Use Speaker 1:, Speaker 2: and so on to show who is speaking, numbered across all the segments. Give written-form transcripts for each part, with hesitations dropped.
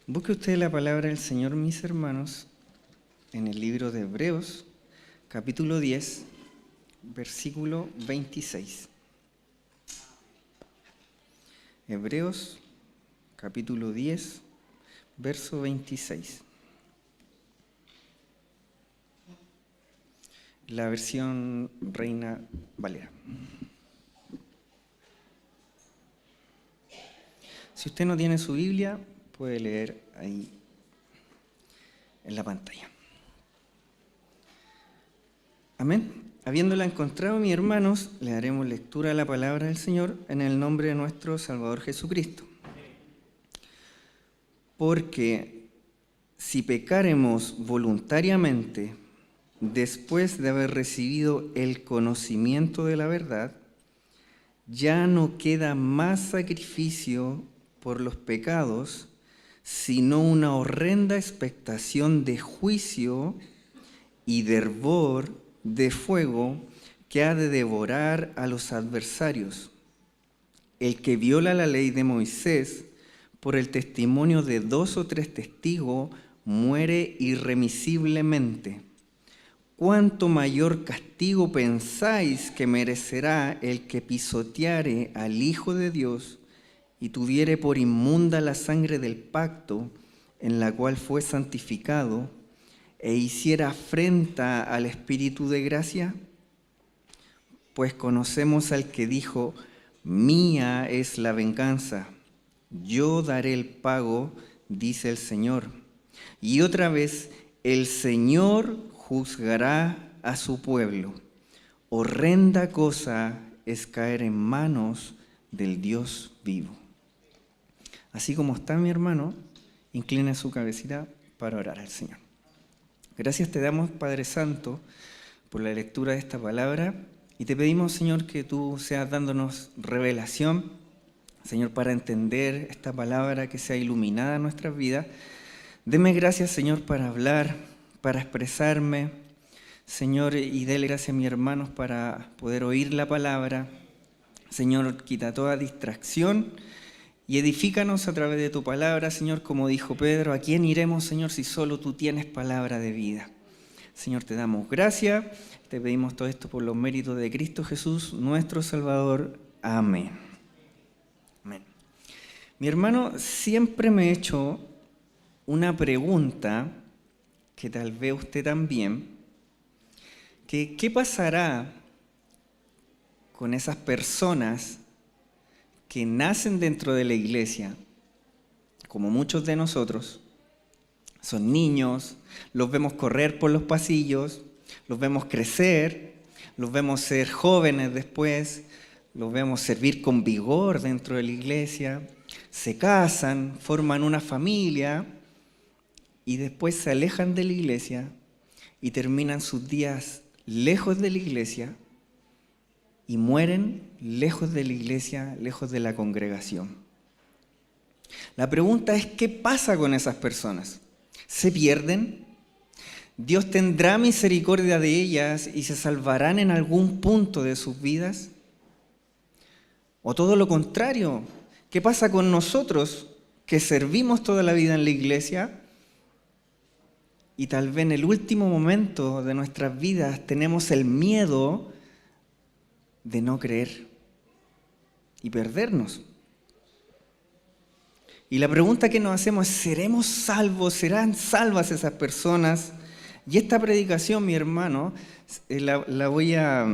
Speaker 1: Busque usted la palabra del Señor, mis hermanos, en el libro de Hebreos, capítulo 10, versículo 26. Hebreos, capítulo 10, verso 26. La versión Reina Valera. Si usted no tiene su Biblia, puede leer ahí en la pantalla. Amén. Habiéndola encontrado, mis hermanos, le daremos lectura a la palabra del Señor en el nombre de nuestro Salvador Jesucristo. Porque si pecáremos voluntariamente después de haber recibido el conocimiento de la verdad, ya no queda más sacrificio por los pecados, sino una horrenda expectación de juicio y de hervor de fuego que ha de devorar a los adversarios. El que viola la ley de Moisés por el testimonio de 2 o 3 testigos muere irremisiblemente. ¿Cuánto mayor castigo pensáis que merecerá el que pisoteare al Hijo de Dios y tuviere por inmunda la sangre del pacto en la cual fue santificado e hiciera afrenta al Espíritu de gracia? Pues conocemos al que dijo: mía es la venganza, yo daré el pago, dice el Señor. Y otra vez, el Señor juzgará a su pueblo. Horrenda cosa es caer en manos del Dios vivo. Así como está, mi hermano, inclina su cabecita para orar al Señor. Gracias te damos, Padre Santo, por la lectura de esta palabra, y te pedimos, Señor, que tú seas dándonos revelación, Señor, para entender esta palabra, que sea iluminada en nuestras vidas. Deme gracias, Señor, para hablar, para expresarme, Señor, y dele gracias a mis hermanos para poder oír la palabra. Señor, quita toda distracción y edifícanos a través de tu palabra, Señor, como dijo Pedro: ¿a quién iremos, Señor, si solo tú tienes palabra de vida? Señor, te damos gracias, te pedimos todo esto por los méritos de Cristo Jesús, nuestro Salvador. Amén. Amén. Mi hermano, siempre me he hecho una pregunta, que tal vez usted también, que ¿qué pasará con esas personas que nacen dentro de la iglesia, como muchos de nosotros? Son niños, los vemos correr por los pasillos, los vemos crecer, los vemos ser jóvenes después, los vemos servir con vigor dentro de la iglesia, se casan, forman una familia y después se alejan de la iglesia y terminan sus días lejos de la iglesia y mueren lejos de la iglesia, lejos de la congregación. La pregunta es: ¿qué pasa con esas personas? ¿Se pierden? ¿Dios tendrá misericordia de ellas y se salvarán en algún punto de sus vidas? ¿O todo lo contrario? ¿Qué pasa con nosotros que servimos toda la vida en la iglesia y tal vez en el último momento de nuestras vidas tenemos el miedo de no creer y perdernos? Y la pregunta que nos hacemos es: ¿seremos salvos? ¿Serán salvas esas personas? Y esta predicación, mi hermano, la voy a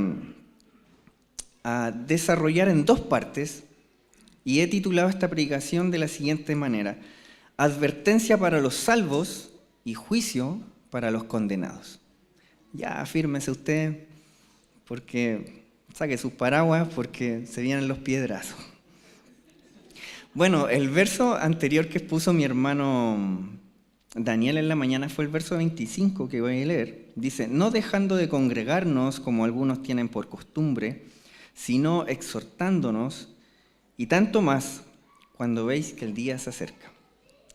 Speaker 1: desarrollar en 2 partes, y he titulado esta predicación de la siguiente manera: advertencia para los salvos y juicio para los condenados. Ya, afírmese usted, porque saque sus paraguas, porque se vienen los piedrazos. Bueno, el verso anterior que expuso mi hermano Daniel en la mañana fue el verso 25 que voy a leer. Dice: no dejando de congregarnos como algunos tienen por costumbre, sino exhortándonos, y tanto más cuando veis que el día se acerca.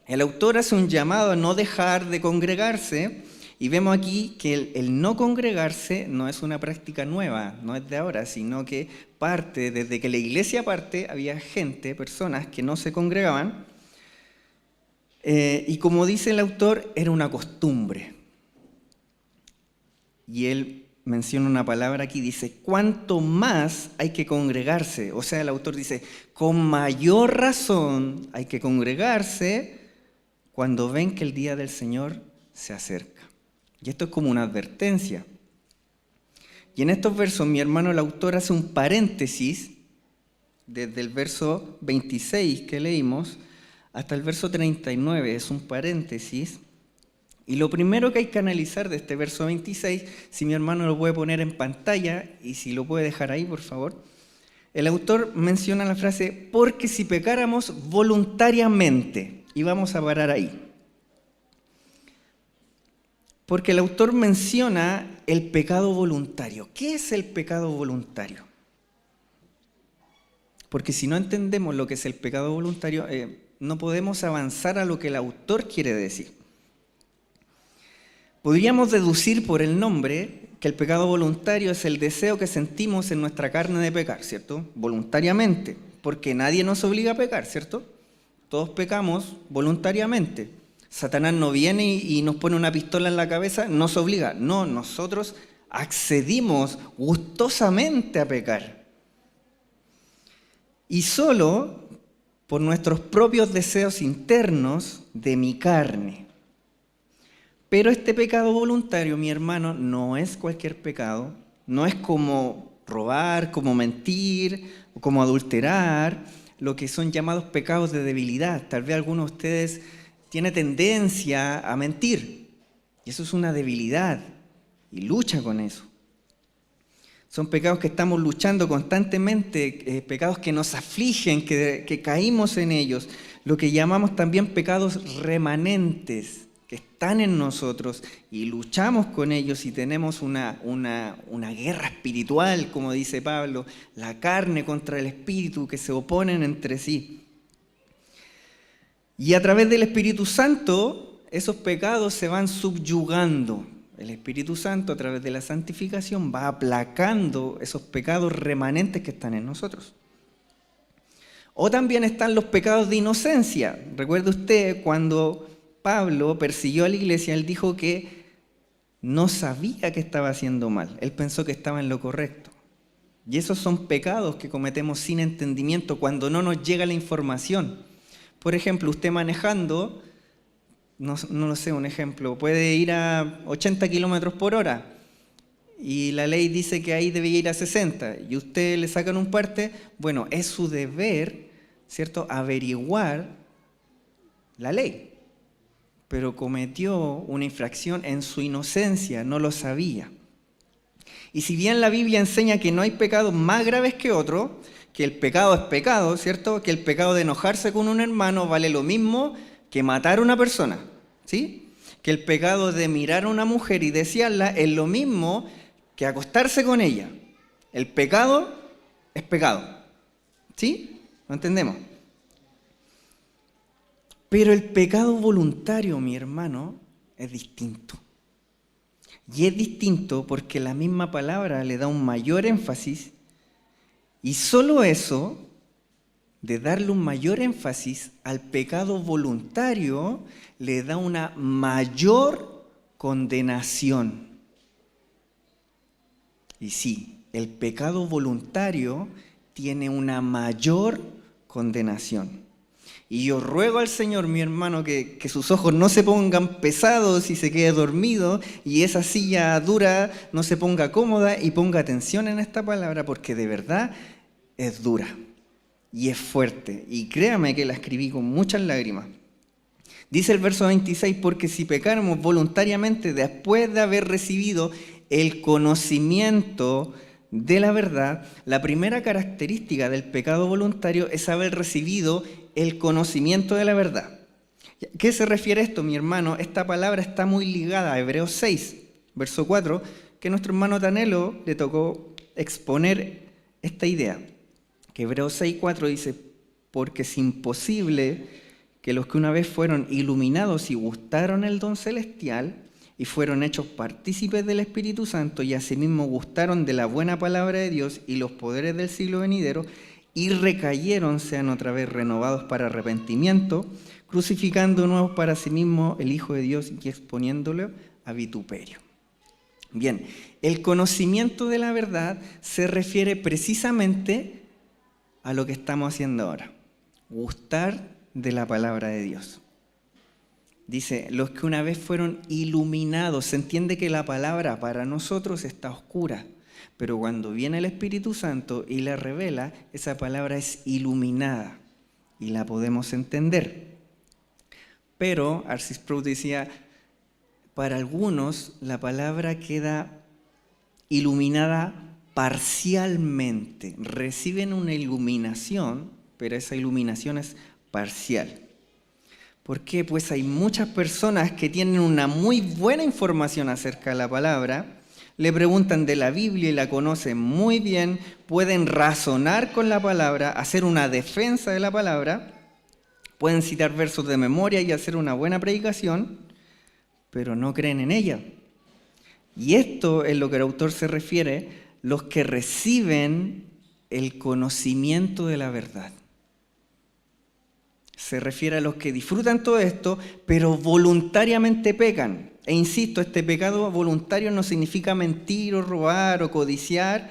Speaker 1: El autor hace un llamado a no dejar de congregarse, y vemos aquí que el no congregarse no es una práctica nueva, no es de ahora, sino que parte, desde que la iglesia parte, había gente, personas que no se congregaban. Y como dice el autor, era una costumbre. Y él menciona una palabra aquí, dice, cuanto más hay que congregarse. O sea, el autor dice, con mayor razón hay que congregarse cuando ven que el día del Señor se acerca. Y esto es como una advertencia. Y en estos versos, mi hermano, el autor hace un paréntesis desde el verso 26 que leímos hasta el verso 39, es un paréntesis. Y lo primero que hay que analizar de este verso 26, si mi hermano lo puede poner en pantalla y si lo puede dejar ahí, por favor. El autor menciona la frase, porque si pecáramos voluntariamente, y vamos a parar ahí. Porque el autor menciona el pecado voluntario. ¿Qué es el pecado voluntario? Porque si no entendemos lo que es el pecado voluntario, no podemos avanzar a lo que el autor quiere decir. Podríamos deducir por el nombre que el pecado voluntario es el deseo que sentimos en nuestra carne de pecar, ¿cierto? Voluntariamente, porque nadie nos obliga a pecar, ¿cierto? Todos pecamos voluntariamente. Satanás no viene y nos pone una pistola en la cabeza, nos obliga. No, nosotros accedimos gustosamente a pecar. Y solo por nuestros propios deseos internos de mi carne. Pero este pecado voluntario, mi hermano, no es cualquier pecado. No es como robar, como mentir, o como adulterar, lo que son llamados pecados de debilidad. Tal vez algunos de ustedes tiene tendencia a mentir. Y eso es una debilidad. Y lucha con eso. Son pecados que estamos luchando constantemente, pecados que nos afligen, que caímos en ellos. Lo que llamamos también pecados remanentes, que están en nosotros y luchamos con ellos y tenemos una guerra espiritual, como dice Pablo, la carne contra el espíritu que se oponen entre sí. Y a través del Espíritu Santo, esos pecados se van subyugando. El Espíritu Santo, a través de la santificación, va aplacando esos pecados remanentes que están en nosotros. O también están los pecados de inocencia. Recuerde usted cuando Pablo persiguió a la iglesia, él dijo que no sabía que estaba haciendo mal. Él pensó que estaba en lo correcto. Y esos son pecados que cometemos sin entendimiento cuando no nos llega la información. Por ejemplo, usted manejando, no lo sé, un ejemplo, puede ir a 80 kilómetros por hora y la ley dice que ahí debe ir a 60 y usted le sacan un parte, bueno, es su deber, ¿cierto?, averiguar la ley. Pero cometió una infracción en su inocencia, no lo sabía. Y si bien la Biblia enseña que no hay pecados más graves que otros, que el pecado es pecado, ¿cierto? Que el pecado de enojarse con un hermano vale lo mismo que matar a una persona, ¿sí? Que el pecado de mirar a una mujer y desearla es lo mismo que acostarse con ella. El pecado es pecado, ¿sí? ¿Lo entendemos? Pero el pecado voluntario, mi hermano, es distinto. Y es distinto porque la misma palabra le da un mayor énfasis. Y solo eso, de darle un mayor énfasis al pecado voluntario, le da una mayor condenación. Y sí, el pecado voluntario tiene una mayor condenación. Y yo ruego al Señor, mi hermano, que sus ojos no se pongan pesados y se quede dormido y esa silla dura no se ponga cómoda y ponga atención en esta palabra porque de verdad es dura y es fuerte. Y créame que la escribí con muchas lágrimas. Dice el verso 26, porque si pecáramos voluntariamente después de haber recibido el conocimiento de la verdad, la primera característica del pecado voluntario es haber recibido el conocimiento de la verdad. ¿A qué se refiere esto, mi hermano? Esta palabra está muy ligada a Hebreos 6, verso 4, que nuestro hermano Tanelo le tocó exponer esta idea. Que Hebreos 6, 4 dice, porque es imposible que los que una vez fueron iluminados y gustaron el don celestial y fueron hechos partícipes del Espíritu Santo y asimismo gustaron de la buena palabra de Dios y los poderes del siglo venidero, y recayeron, sean otra vez renovados para arrepentimiento, crucificando de nuevo para sí mismo el Hijo de Dios y exponiéndolo a vituperio. Bien, el conocimiento de la verdad se refiere precisamente a lo que estamos haciendo ahora, gustar de la palabra de Dios. Dice, los que una vez fueron iluminados, se entiende que la palabra para nosotros está oscura, pero cuando viene el Espíritu Santo y la revela, esa palabra es iluminada y la podemos entender. Pero, R.C. Sproul decía, para algunos la palabra queda iluminada parcialmente. Reciben una iluminación, pero esa iluminación es parcial. ¿Por qué? Pues hay muchas personas que tienen una muy buena información acerca de la palabra, le preguntan de la Biblia y la conocen muy bien, pueden razonar con la palabra, hacer una defensa de la palabra, pueden citar versos de memoria y hacer una buena predicación, pero no creen en ella. Y esto es lo que el autor se refiere, los que reciben el conocimiento de la verdad. Se refiere a los que disfrutan todo esto, pero voluntariamente pecan. E insisto, este pecado voluntario no significa mentir o robar o codiciar.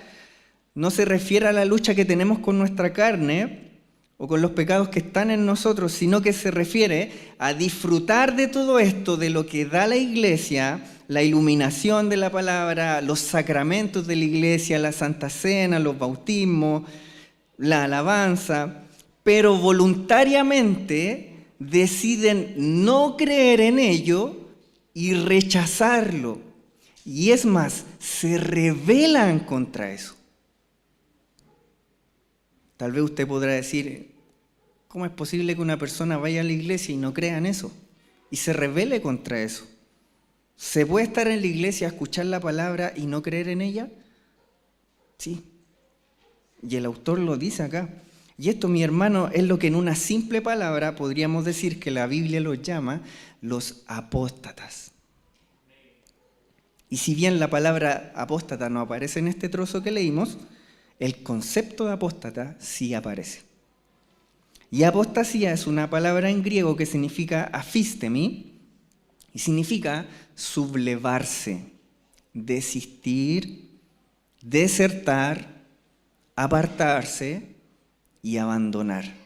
Speaker 1: No se refiere a la lucha que tenemos con nuestra carne o con los pecados que están en nosotros, sino que se refiere a disfrutar de todo esto, de lo que da la iglesia, la iluminación de la palabra, los sacramentos de la iglesia, la Santa Cena, los bautismos, la alabanza, pero voluntariamente deciden no creer en ello y rechazarlo. Y es más, se rebelan contra eso. Tal vez usted podrá decir, ¿cómo es posible que una persona vaya a la iglesia y no crea en eso? Y se rebele contra eso. ¿Se puede estar en la iglesia, escuchar la palabra y no creer en ella? Sí. Y el autor lo dice acá. Y esto, mi hermano, es lo que en una simple palabra podríamos decir que la Biblia los llama los apóstatas. Y si bien la palabra apóstata no aparece en este trozo que leímos, el concepto de apóstata sí aparece. Y apostasía es una palabra en griego que significa afistemi y significa sublevarse, desistir, desertar, apartarse y abandonar.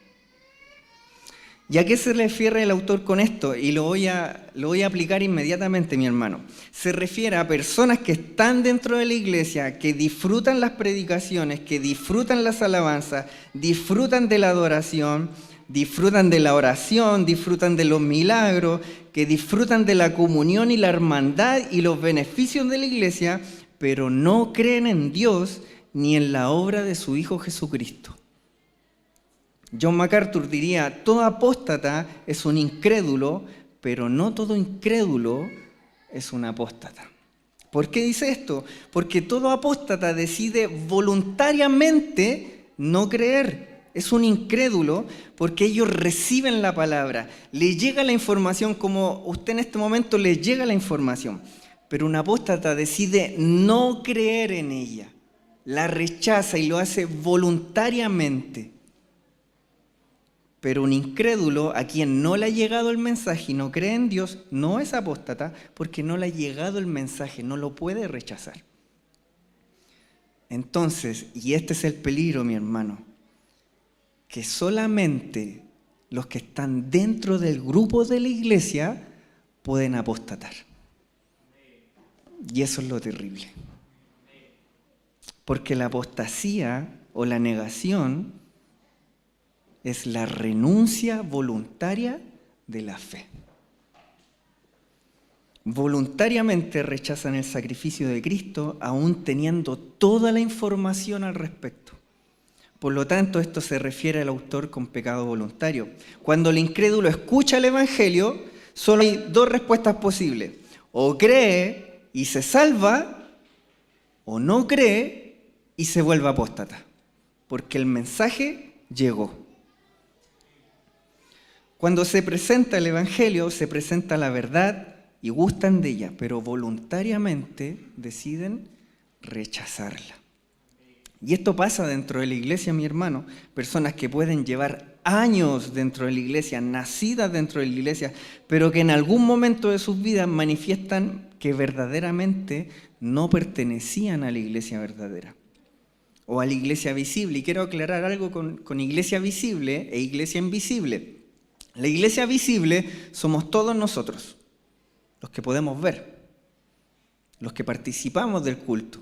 Speaker 1: ¿Y a qué se refiere el autor con esto? Y lo voy a aplicar inmediatamente, mi hermano. Se refiere a personas que están dentro de la iglesia, que disfrutan las predicaciones, que disfrutan las alabanzas, disfrutan de la adoración, disfrutan de la oración, disfrutan de los milagros, que disfrutan de la comunión y la hermandad y los beneficios de la iglesia, pero no creen en Dios ni en la obra de su Hijo Jesucristo. John MacArthur diría, todo apóstata es un incrédulo, pero no todo incrédulo es un apóstata. ¿Por qué dice esto? Porque todo apóstata decide voluntariamente no creer. Es un incrédulo porque ellos reciben la palabra, le llega la información como usted en este momento le llega la información, pero un apóstata decide no creer en ella, la rechaza y lo hace voluntariamente. Pero un incrédulo a quien no le ha llegado el mensaje y no cree en Dios, no es apóstata porque no le ha llegado el mensaje, no lo puede rechazar. Entonces, y este es el peligro, mi hermano, que solamente los que están dentro del grupo de la iglesia pueden apostatar. Y eso es lo terrible. Porque la apostasía o la negación es la renuncia voluntaria de la fe. Voluntariamente rechazan el sacrificio de Cristo, aún teniendo toda la información al respecto. Por lo tanto, esto se refiere al autor con pecado voluntario. Cuando el incrédulo escucha el Evangelio, solo hay dos respuestas posibles. O cree y se salva, o no cree y se vuelve apóstata. Porque el mensaje llegó. Cuando se presenta el Evangelio, se presenta la verdad y gustan de ella, pero voluntariamente deciden rechazarla. Y esto pasa dentro de la iglesia, mi hermano. Personas que pueden llevar años dentro de la iglesia, nacidas dentro de la iglesia, pero que en algún momento de sus vidas manifiestan que verdaderamente no pertenecían a la iglesia verdadera o a la iglesia visible. Y quiero aclarar algo con iglesia visible e iglesia invisible. La iglesia visible somos todos nosotros, los que podemos ver, los que participamos del culto.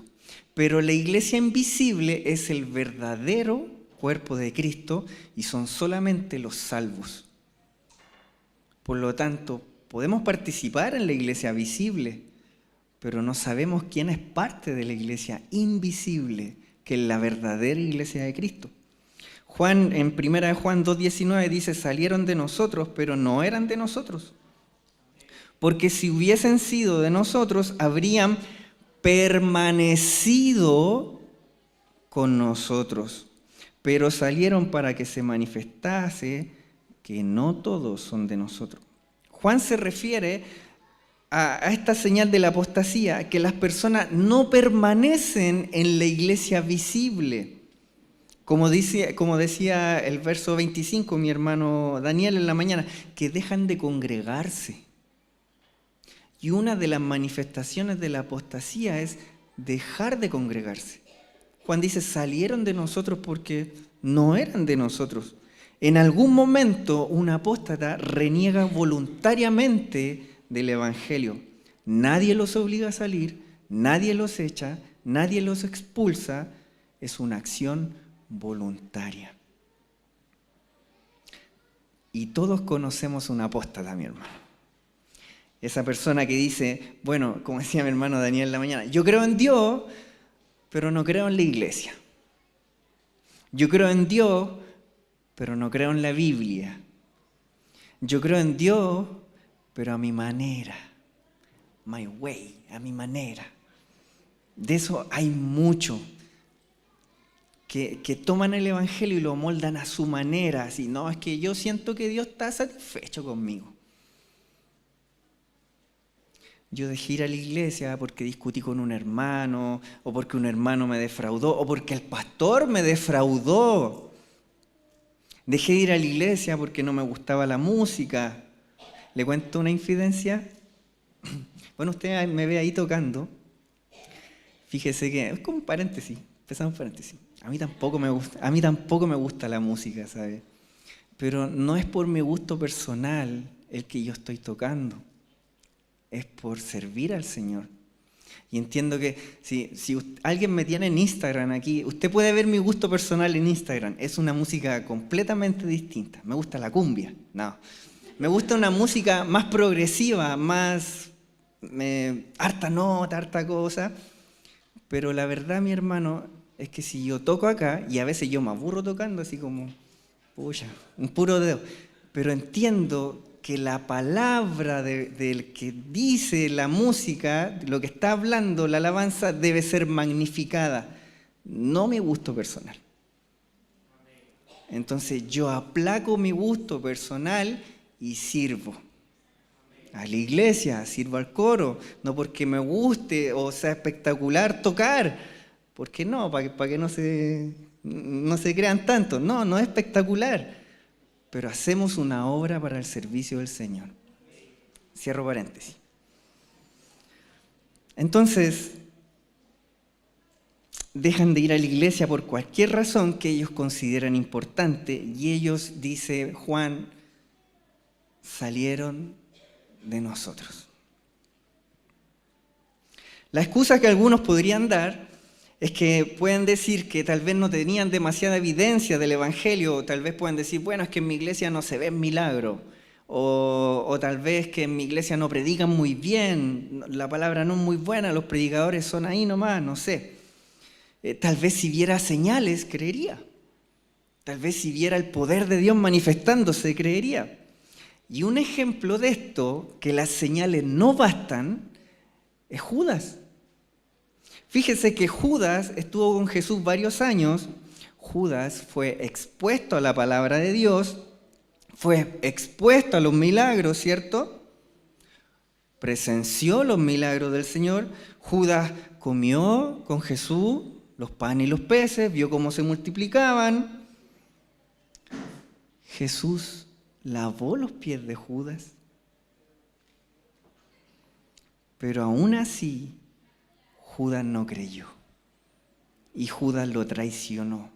Speaker 1: Pero la iglesia invisible es el verdadero cuerpo de Cristo y son solamente los salvos. Por lo tanto, podemos participar en la iglesia visible, pero no sabemos quién es parte de la iglesia invisible, que es la verdadera iglesia de Cristo. Juan, en 1 Juan 2:19 dice, salieron de nosotros, pero no eran de nosotros. Porque si hubiesen sido de nosotros, habrían permanecido con nosotros, pero salieron para que se manifestase que no todos son de nosotros. Juan se refiere a esta señal de la apostasía, que las personas no permanecen en la iglesia visible. Como decía el verso 25, mi hermano Daniel en la mañana, que dejan de congregarse. Y una de las manifestaciones de la apostasía es dejar de congregarse. Juan dice, salieron de nosotros porque no eran de nosotros. En algún momento un apóstata reniega voluntariamente del evangelio. Nadie los obliga a salir, nadie los echa, nadie los expulsa. Es una acción voluntaria. Y todos conocemos un apóstata, mi hermano. Esa persona que dice, bueno, como decía mi hermano Daniel en la mañana, yo creo en Dios, pero no creo en la iglesia. Yo creo en Dios, pero no creo en la Biblia. Yo creo en Dios, pero a mi manera. My way, a mi manera. De eso hay mucho. Que toman el evangelio y lo moldan a su manera. Así, no, es que yo siento que Dios está satisfecho conmigo. Yo dejé ir a la iglesia porque discutí con un hermano, o porque un hermano me defraudó, o porque el pastor me defraudó. Dejé de ir a la iglesia porque no me gustaba la música. ¿Le cuento una infidencia? Bueno, usted me ve ahí tocando. Fíjese que, es como un paréntesis, empezamos un paréntesis. A mí tampoco me gusta la música, ¿sabe? Pero no es por mi gusto personal el que yo estoy tocando. Es por servir al Señor. Y entiendo que si alguien me tiene en Instagram aquí, usted puede ver mi gusto personal en Instagram. Es una música completamente distinta. Me gusta la cumbia. No. Me gusta una música más progresiva, más harta nota, harta cosa. Pero la verdad, mi hermano, es que si yo toco acá, y a veces yo me aburro tocando así como, pucha, un puro dedo. Pero entiendo que la palabra del que dice la música, lo que está hablando, la alabanza, debe ser magnificada, no mi gusto personal. Entonces yo aplaco mi gusto personal y sirvo a la iglesia, sirvo al coro, no porque me guste o sea espectacular tocar, porque no, para que no se crean tanto, no es espectacular. Pero hacemos una obra para el servicio del Señor. Cierro paréntesis. Entonces, dejan de ir a la iglesia por cualquier razón que ellos consideran importante y ellos, dice Juan, salieron de nosotros. La excusa que algunos podrían dar es que pueden decir que tal vez no tenían demasiada evidencia del evangelio, o tal vez pueden decir, bueno, es que en mi iglesia no se ven milagros, o tal vez que en mi iglesia no predican muy bien, la palabra no es muy buena, los predicadores son ahí nomás, no sé. Tal vez si viera señales, creería. Tal vez si viera el poder de Dios manifestándose, creería. Y un ejemplo de esto, que las señales no bastan, es Judas. Fíjese que Judas estuvo con Jesús varios años. Judas fue expuesto a la palabra de Dios, fue expuesto a los milagros, ¿cierto? Presenció los milagros del Señor. Judas comió con Jesús, los panes y los peces, vio cómo se multiplicaban. Jesús lavó los pies de Judas. Pero aún así, Judas no creyó. Y Judas lo traicionó.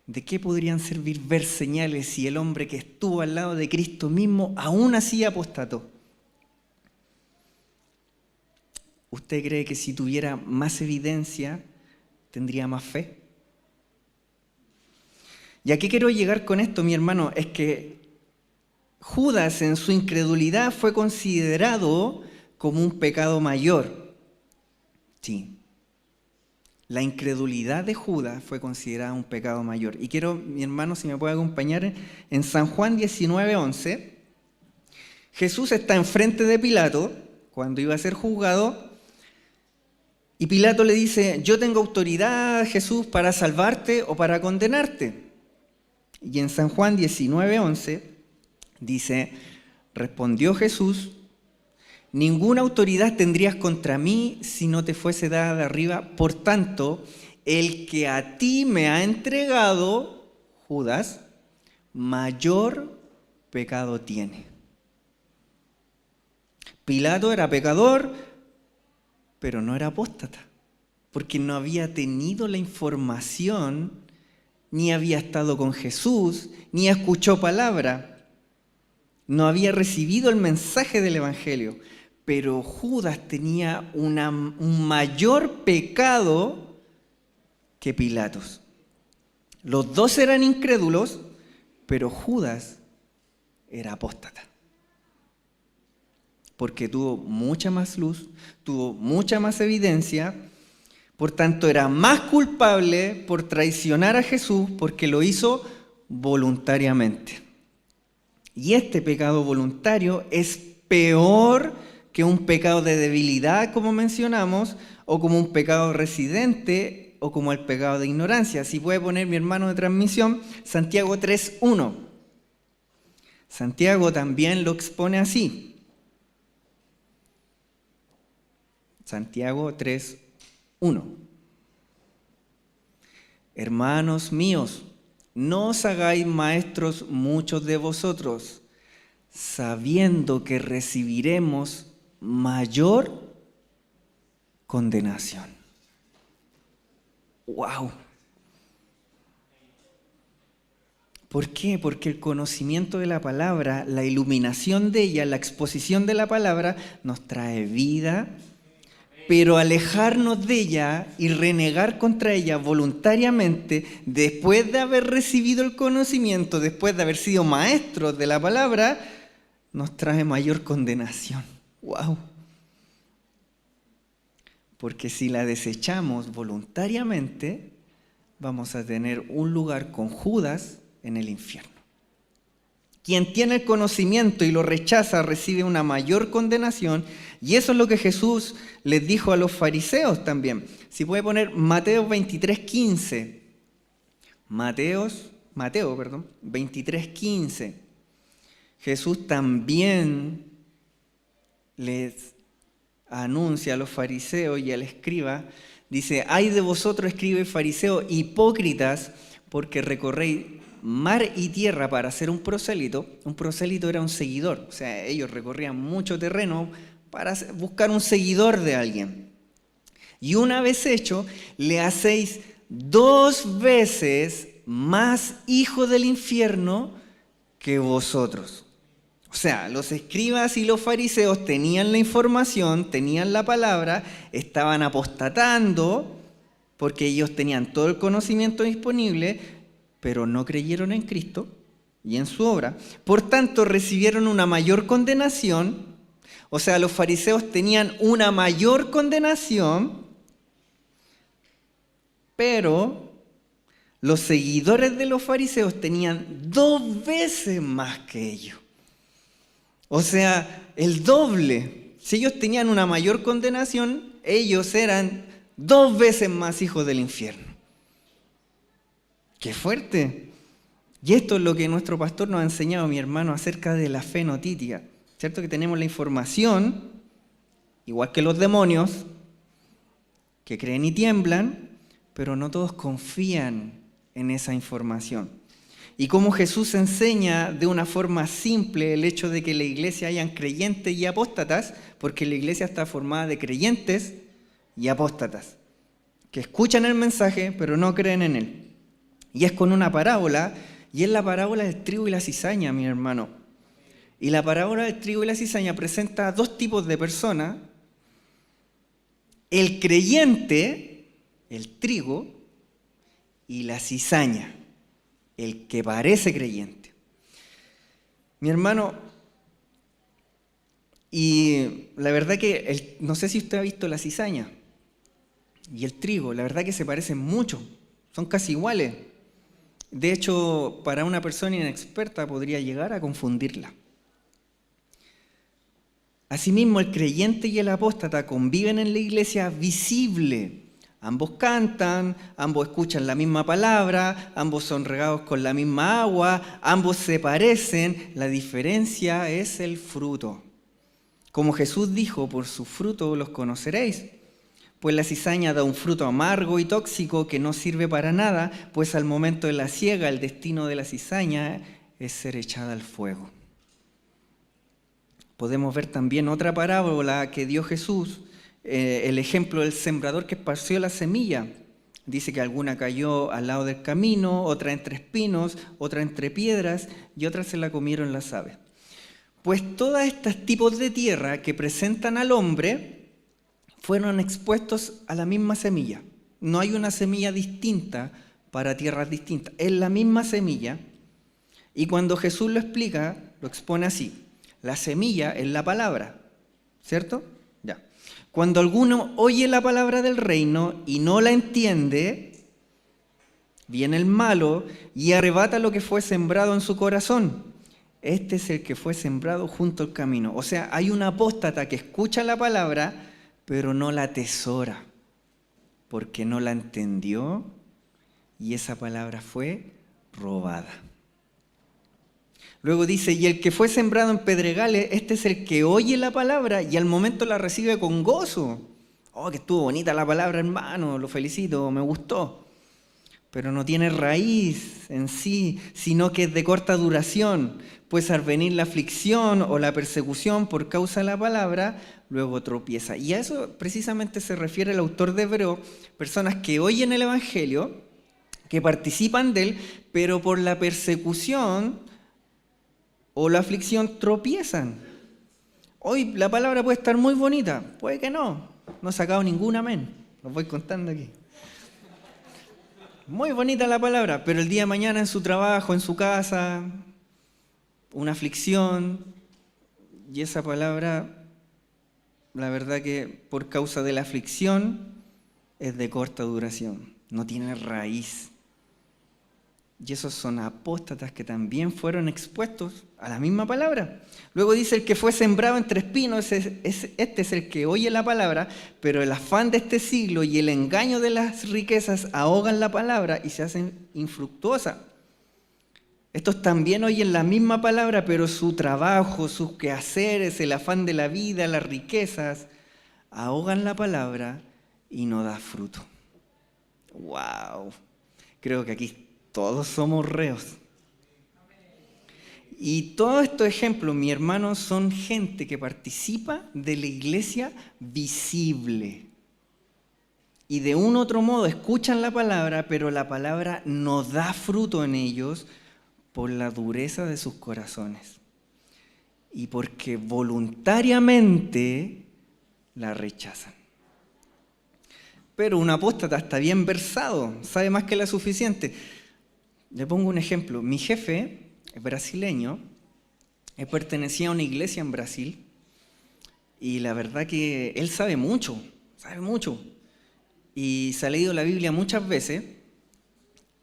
Speaker 1: ¿De qué podrían servir ver señales si el hombre que estuvo al lado de Cristo mismo aún así apostató? ¿Usted cree que si tuviera más evidencia, tendría más fe? ¿Y a qué quiero llegar con esto, mi hermano? Es que Judas en su incredulidad fue considerado como un pecado mayor. Sí. La incredulidad de Judas fue considerada un pecado mayor. Y quiero, mi hermano, si me puede acompañar, en San Juan 19:11, Jesús está enfrente de Pilato cuando iba a ser juzgado, y Pilato le dice: yo tengo autoridad, Jesús, para salvarte o para condenarte. Y en San Juan 19:11 dice: respondió Jesús: ninguna autoridad tendrías contra mí si no te fuese dada de arriba. Por tanto, el que a ti me ha entregado, Judas, mayor pecado tiene. Pilato era pecador, pero no era apóstata, porque no había tenido la información, ni había estado con Jesús, ni escuchó palabra. No había recibido el mensaje del Evangelio. Pero Judas tenía un mayor pecado que Pilatos. Los dos eran incrédulos, pero Judas era apóstata. Porque tuvo mucha más luz, tuvo mucha más evidencia, por tanto era más culpable por traicionar a Jesús porque lo hizo voluntariamente. Y este pecado voluntario es peor que un pecado de debilidad, como mencionamos, o como un pecado residente, o como el pecado de ignorancia. Si puede poner mi hermano de transmisión, Santiago 3:1. Santiago también lo expone así. Santiago 3:1. Hermanos míos, no os hagáis maestros muchos de vosotros, sabiendo que recibiremos mayor condenación. ¡Wow! ¿Por qué? Porque el conocimiento de la palabra, la iluminación de ella, la exposición de la palabra, nos trae vida, pero alejarnos de ella y renegar contra ella voluntariamente, después de haber recibido el conocimiento, después de haber sido maestros de la palabra, nos trae mayor condenación. ¡Wow! Porque si la desechamos voluntariamente, vamos a tener un lugar con Judas en el infierno. Quien tiene el conocimiento y lo rechaza recibe una mayor condenación, y eso es lo que Jesús les dijo a los fariseos también. Si puede poner Mateo 23:15. Mateo 23:15. Jesús también les anuncia a los fariseos y al escriba, dice: ay de vosotros, escribas y fariseos, hipócritas, porque recorréis mar y tierra para hacer un prosélito. Un prosélito era un seguidor, o sea, ellos recorrían mucho terreno para buscar un seguidor de alguien. Y una vez hecho, le hacéis 2 veces más hijos del infierno que vosotros. O sea, los escribas y los fariseos tenían la información, tenían la palabra, estaban apostatando porque ellos tenían todo el conocimiento disponible, pero no creyeron en Cristo y en su obra. Por tanto, recibieron una mayor condenación. O sea, los fariseos tenían una mayor condenación, pero los seguidores de los fariseos tenían 2 veces más que ellos. O sea, el doble. Si ellos tenían una mayor condenación, ellos eran 2 veces más hijos del infierno. ¡Qué fuerte! Y esto es lo que nuestro pastor nos ha enseñado, mi hermano, acerca de la fe notitia. ¿Cierto? Que tenemos la información, igual que los demonios, que creen y tiemblan, pero no todos confían en esa información. Y como Jesús enseña de una forma simple el hecho de que en la iglesia hayan creyentes y apóstatas, porque la iglesia está formada de creyentes y apóstatas, que escuchan el mensaje pero no creen en él. Y es con una parábola, y es la parábola del trigo y la cizaña, mi hermano. Y la parábola del trigo y la cizaña presenta dos tipos de personas: el creyente, el trigo, y la cizaña, el que parece creyente. Mi hermano, y la verdad que, no sé si usted ha visto la cizaña y el trigo, la verdad que se parecen mucho, son casi iguales. De hecho, para una persona inexperta podría llegar a confundirla. Asimismo, el creyente y el apóstata conviven en la iglesia visible. Ambos cantan, ambos escuchan la misma palabra, ambos son regados con la misma agua, ambos se parecen. La diferencia es el fruto. Como Jesús dijo, por su fruto los conoceréis. Pues la cizaña da un fruto amargo y tóxico que no sirve para nada, pues al momento de la siega el destino de la cizaña es ser echada al fuego. Podemos ver también otra parábola que dio Jesús, el ejemplo del sembrador que esparció la semilla. Dice que alguna cayó al lado del camino, otra entre espinos, otra entre piedras y otra se la comieron las aves. Pues todos estos tipos de tierra que presentan al hombre fueron expuestos a la misma semilla. No hay una semilla distinta para tierras distintas, es la misma semilla. Y cuando Jesús lo explica, lo expone así: la semilla es la palabra, ¿cierto? Ya. Cuando alguno oye la palabra del reino y no la entiende, viene el malo y arrebata lo que fue sembrado en su corazón. Este es el que fue sembrado junto al camino. O sea, hay un apóstata que escucha la palabra, pero no la atesora, porque no la entendió y esa palabra fue robada. Luego dice, y el que fue sembrado en pedregales, este es el que oye la palabra y al momento la recibe con gozo. Oh, que estuvo bonita la palabra, hermano, lo felicito, me gustó. Pero no tiene raíz en sí, sino que es de corta duración, pues al venir la aflicción o la persecución por causa de la palabra, luego tropieza. Y a eso precisamente se refiere el autor de Hebreos, personas que oyen el Evangelio, que participan de él, pero por la persecución o la aflicción tropiezan. Hoy la palabra puede estar muy bonita, puede que no he sacado ningún amén, los voy contando aquí. Muy bonita la palabra, pero el día de mañana en su trabajo, en su casa, una aflicción, y esa palabra, la verdad que por causa de la aflicción, es de corta duración, no tiene raíz. Y esos son apóstatas que también fueron expuestos a la misma palabra. Luego dice, el que fue sembrado entre espinos, este es el que oye la palabra, pero el afán de este siglo y el engaño de las riquezas ahogan la palabra y se hacen infructuosa. Estos también oyen la misma palabra, pero su trabajo, sus quehaceres, el afán de la vida, las riquezas, ahogan la palabra y no da fruto. ¡Wow! Creo que aquí todos somos reos. Y todos estos ejemplos, mi hermano, son gente que participa de la iglesia visible. Y de un otro modo escuchan la palabra, pero la palabra no da fruto en ellos por la dureza de sus corazones. Y porque voluntariamente la rechazan. Pero un apóstata está bien versado, sabe más que la suficiente. Le pongo un ejemplo. Mi jefe es brasileño, pertenecía a una iglesia en Brasil y la verdad que él sabe mucho y se ha leído la Biblia muchas veces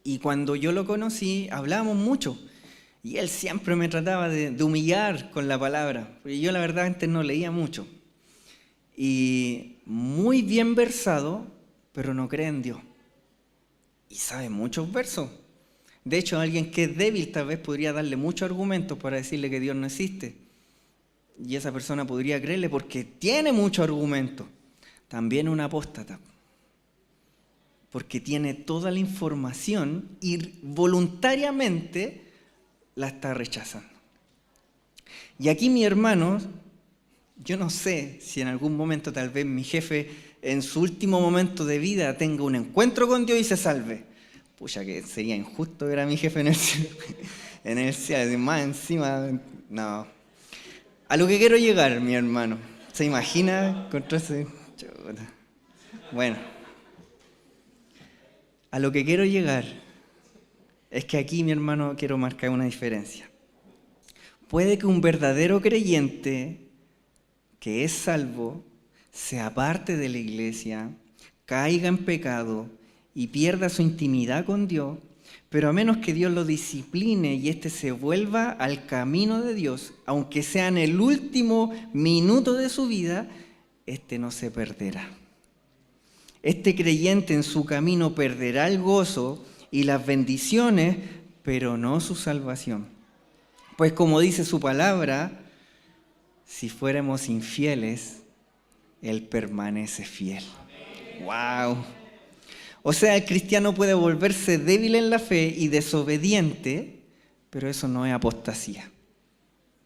Speaker 1: y cuando yo lo conocí hablábamos mucho y él siempre me trataba de humillar con la palabra, porque yo la verdad antes no leía mucho y muy bien versado, pero no cree en Dios y sabe muchos versos. De hecho, alguien que es débil tal vez podría darle muchos argumentos para decirle que Dios no existe. Y esa persona podría creerle porque tiene muchos argumentos. También un apóstata. porque tiene toda la información y voluntariamente la está rechazando. Y aquí mi hermano, yo no sé si en algún momento tal vez mi jefe en su último momento de vida tenga un encuentro con Dios y se salve. Pucha, que sería injusto ver a mi jefe en el cielo, en el cielo, más encima, no. A lo que quiero llegar, mi hermano, ¿se imagina encontrarse? Bueno, a lo que quiero llegar es que aquí, mi hermano, quiero marcar una diferencia. Puede que un verdadero creyente que es salvo se aparte de la iglesia, caiga en pecado y pierda su intimidad con Dios, pero a menos que Dios lo discipline y éste se vuelva al camino de Dios, aunque sea en el último minuto de su vida, éste no se perderá. Este creyente en su camino perderá el gozo y las bendiciones, pero no su salvación. Pues como dice su palabra, si fuéramos infieles, Él permanece fiel. ¡Wow! O sea, el cristiano puede volverse débil en la fe y desobediente, pero eso no es apostasía.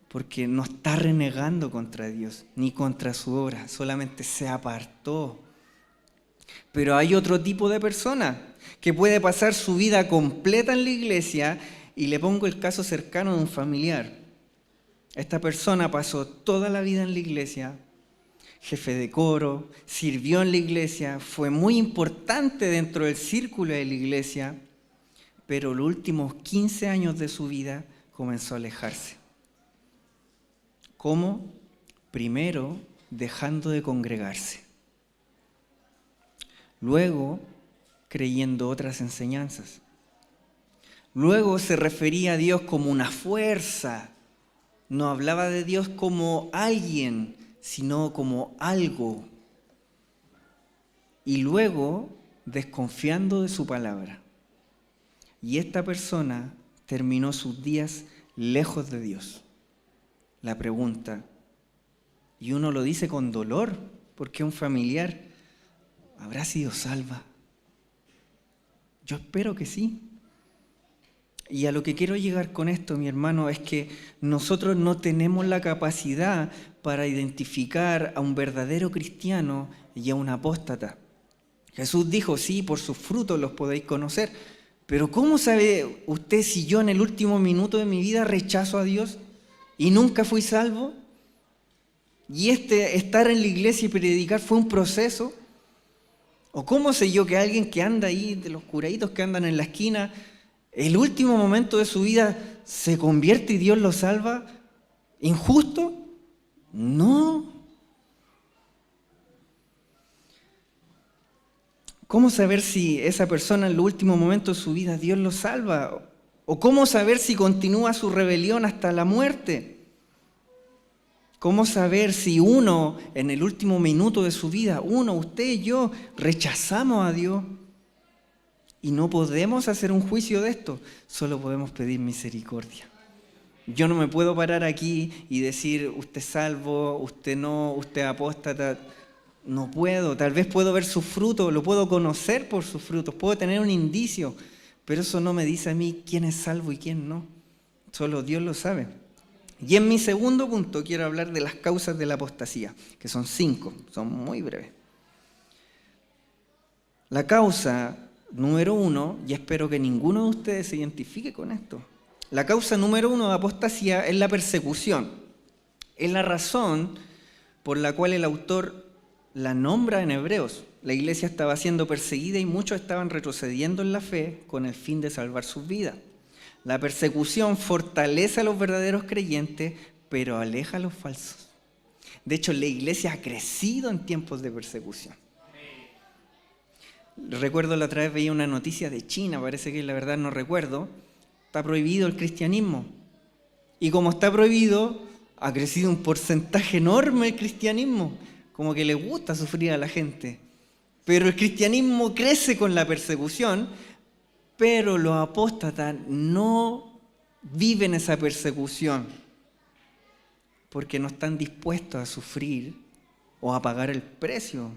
Speaker 1: Porque no está renegando contra Dios, ni contra su obra, solamente se apartó. Pero hay otro tipo de persona que puede pasar su vida completa en la iglesia, y le pongo el caso cercano de un familiar. Esta persona pasó toda la vida en la iglesia, jefe de coro, sirvió en la iglesia, fue muy importante dentro del círculo de la iglesia, pero los últimos 15 años de su vida comenzó a alejarse. ¿Cómo? Primero, dejando de congregarse. Luego, creyendo otras enseñanzas. Luego se refería a Dios como una fuerza. No hablaba de Dios como alguien, sino como algo. Y luego, desconfiando de su palabra. Y esta persona terminó sus días lejos de Dios. La pregunta, y uno lo dice con dolor, porque un familiar, ¿habrá sido salva? Yo espero que sí. Y a lo que quiero llegar con esto, mi hermano, es que nosotros no tenemos la capacidad para identificar a un verdadero cristiano y a un apóstata. Jesús dijo, sí, por sus frutos los podéis conocer, pero ¿cómo sabe usted si yo en el último minuto de mi vida rechazo a Dios y nunca fui salvo? Y estar en la iglesia y predicar fue un proceso. ¿O cómo sé yo que alguien que anda ahí, de los curaditos que andan en la esquina, el último momento de su vida se convierte y Dios lo salva? ¿Injusto? No. ¿Cómo saber si esa persona en el último momento de su vida Dios lo salva? ¿O cómo saber si continúa su rebelión hasta la muerte? ¿Cómo saber si uno, en el último minuto de su vida, usted y yo, rechazamos a Dios? Y no podemos hacer un juicio de esto, solo podemos pedir misericordia. Yo no me puedo parar aquí y decir, usted es salvo, usted no, usted es apóstata. No puedo, tal vez puedo ver sus frutos, lo puedo conocer por sus frutos, puedo tener un indicio, pero eso no me dice a mí quién es salvo y quién no. Solo Dios lo sabe. Y en mi segundo punto quiero hablar de las causas de la apostasía, que son 5, son muy breves. La causa número 1, y espero que ninguno de ustedes se identifique con esto, la causa número 1 de apostasía es la persecución. Es la razón por la cual el autor la nombra en Hebreos. La iglesia estaba siendo perseguida y muchos estaban retrocediendo en la fe con el fin de salvar sus vidas. La persecución fortalece a los verdaderos creyentes, pero aleja a los falsos. De hecho, la iglesia ha crecido en tiempos de persecución. Recuerdo la otra vez veía una noticia de China, parece que la verdad no recuerdo. Está prohibido el cristianismo. Y como está prohibido, ha crecido un porcentaje enorme el cristianismo. Como que le gusta sufrir a la gente. Pero el cristianismo crece con la persecución, pero los apóstatas no viven esa persecución porque no están dispuestos a sufrir o a pagar el precio.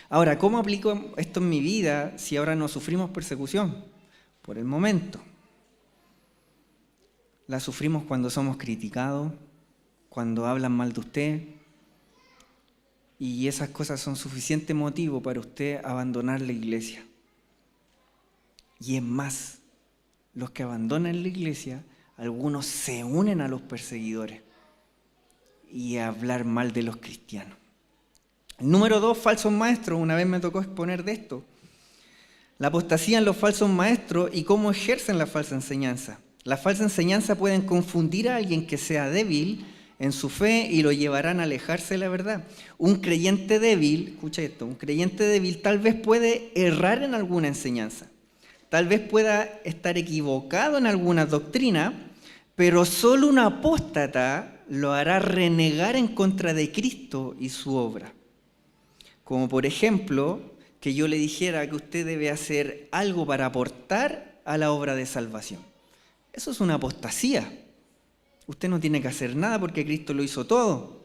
Speaker 1: Ahora, ¿cómo aplico esto en mi vida si ahora no sufrimos persecución? Por el momento. La sufrimos cuando somos criticados, cuando hablan mal de usted, y esas cosas son suficiente motivo para usted abandonar la iglesia. Y es más, los que abandonan la iglesia, algunos se unen a los perseguidores y a hablar mal de los cristianos. Número 2, falsos maestros. Una vez me tocó exponer de esto. La apostasía en los falsos maestros y cómo ejercen la falsa enseñanza. La falsa enseñanza pueden confundir a alguien que sea débil en su fe y lo llevarán a alejarse de la verdad. Un creyente débil, escucha esto, un creyente débil tal vez puede errar en alguna enseñanza, tal vez pueda estar equivocado en alguna doctrina, pero solo un apóstata lo hará renegar en contra de Cristo y su obra. Como por ejemplo, que yo le dijera que usted debe hacer algo para aportar a la obra de salvación. Eso es una apostasía. Usted no tiene que hacer nada porque Cristo lo hizo todo.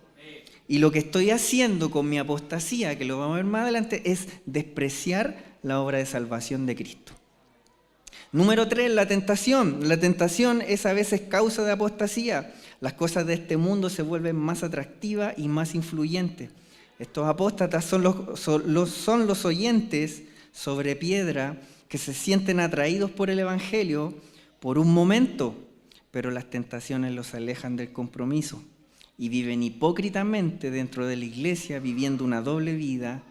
Speaker 1: Y lo que estoy haciendo con mi apostasía, que lo vamos a ver más adelante, es despreciar la obra de salvación de Cristo. Número 3, la tentación. La tentación es a veces causa de apostasía. Las cosas de este mundo se vuelven más atractivas y más influyentes. Estos apóstatas son los oyentes sobre piedra que se sienten atraídos por el Evangelio por un momento, pero las tentaciones los alejan del compromiso y viven hipócritamente dentro de la iglesia, viviendo una doble vida,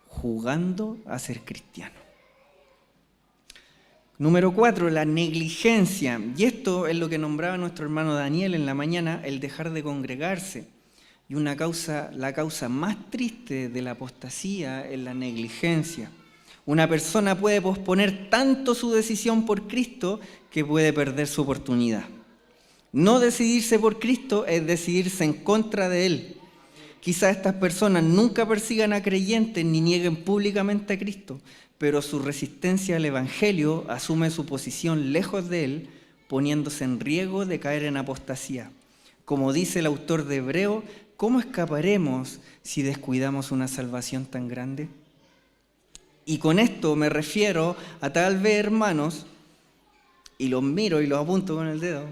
Speaker 1: jugando a ser cristiano. Número 4, la negligencia. Y esto es lo que nombraba nuestro hermano Daniel en la mañana, el dejar de congregarse. Y la causa más triste de la apostasía es la negligencia. Una persona puede posponer tanto su decisión por Cristo que puede perder su oportunidad. No decidirse por Cristo es decidirse en contra de Él. Quizás estas personas nunca persigan a creyentes ni nieguen públicamente a Cristo, pero su resistencia al Evangelio asume su posición lejos de Él, poniéndose en riesgo de caer en apostasía. Como dice el autor de Hebreo, ¿cómo escaparemos si descuidamos una salvación tan grande? Y con esto me refiero a tal vez hermanos, y los miro y los apunto con el dedo,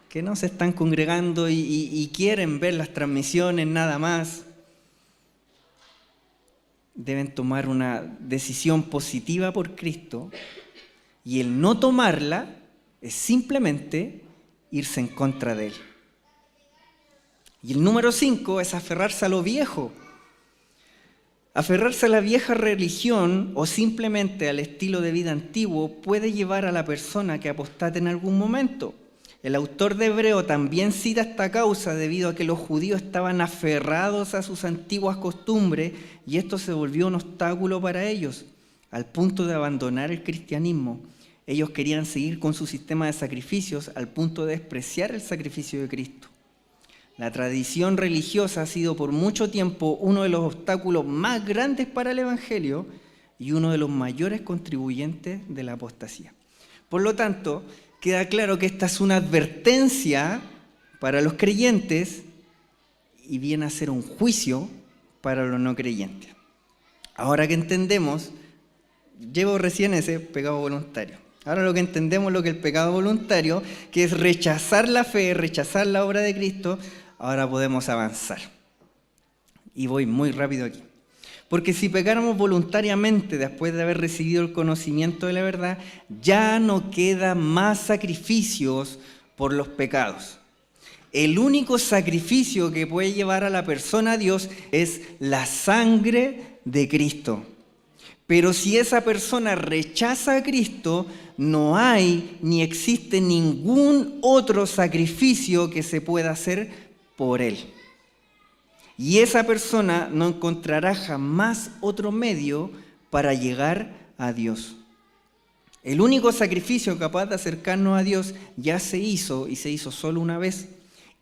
Speaker 1: que no se están congregando y quieren ver las transmisiones nada más. Deben tomar una decisión positiva por Cristo y el no tomarla es simplemente irse en contra de Él. Y el número 5 es aferrarse a lo viejo. Aferrarse a la vieja religión o simplemente al estilo de vida antiguo puede llevar a la persona que apostate en algún momento. El autor de Hebreo también cita esta causa debido a que los judíos estaban aferrados a sus antiguas costumbres y esto se volvió un obstáculo para ellos, al punto de abandonar el cristianismo. Ellos querían seguir con su sistema de sacrificios al punto de despreciar el sacrificio de Cristo. La tradición religiosa ha sido por mucho tiempo uno de los obstáculos más grandes para el Evangelio y uno de los mayores contribuyentes de la apostasía. Por lo tanto, queda claro que esta es una advertencia para los creyentes y viene a ser un juicio para los no creyentes. Ahora que entendemos, llevo recién ese pecado voluntario. Ahora lo que entendemos lo que el pecado voluntario, que es rechazar la fe, rechazar la obra de Cristo, ahora podemos avanzar. Y voy muy rápido aquí. Porque si pecáramos voluntariamente después de haber recibido el conocimiento de la verdad, ya no quedan más sacrificios por los pecados. El único sacrificio que puede llevar a la persona a Dios es la sangre de Cristo. Pero si esa persona rechaza a Cristo, no hay ni existe ningún otro sacrificio que se pueda hacer por Él. Y esa persona no encontrará jamás otro medio para llegar a Dios. El único sacrificio capaz de acercarnos a Dios ya se hizo y se hizo solo una vez.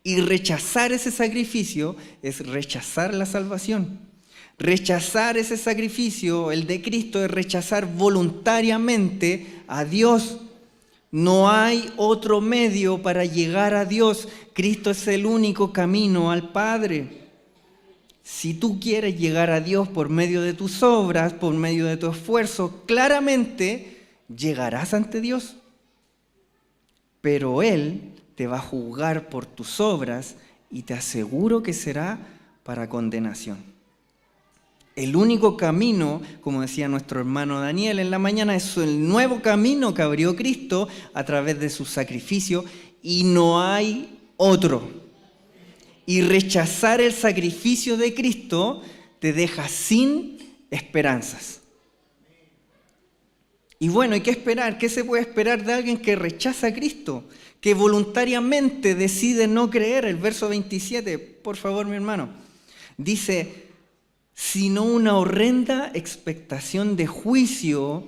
Speaker 1: Y rechazar ese sacrificio es rechazar la salvación. Rechazar ese sacrificio, el de Cristo, es rechazar voluntariamente a Dios. No hay otro medio para llegar a Dios. Cristo es el único camino al Padre. Si tú quieres llegar a Dios por medio de tus obras, por medio de tu esfuerzo, claramente llegarás ante Dios. Pero Él te va a juzgar por tus obras y te aseguro que será para condenación. El único camino, como decía nuestro hermano Daniel en la mañana, es el nuevo camino que abrió Cristo a través de su sacrificio y no hay otro. Y rechazar el sacrificio de Cristo te deja sin esperanzas. Y bueno, hay que esperar. ¿Qué se puede esperar de alguien que rechaza a Cristo? Que voluntariamente decide no creer. El verso 27, por favor, mi hermano, dice: sino una horrenda expectación de juicio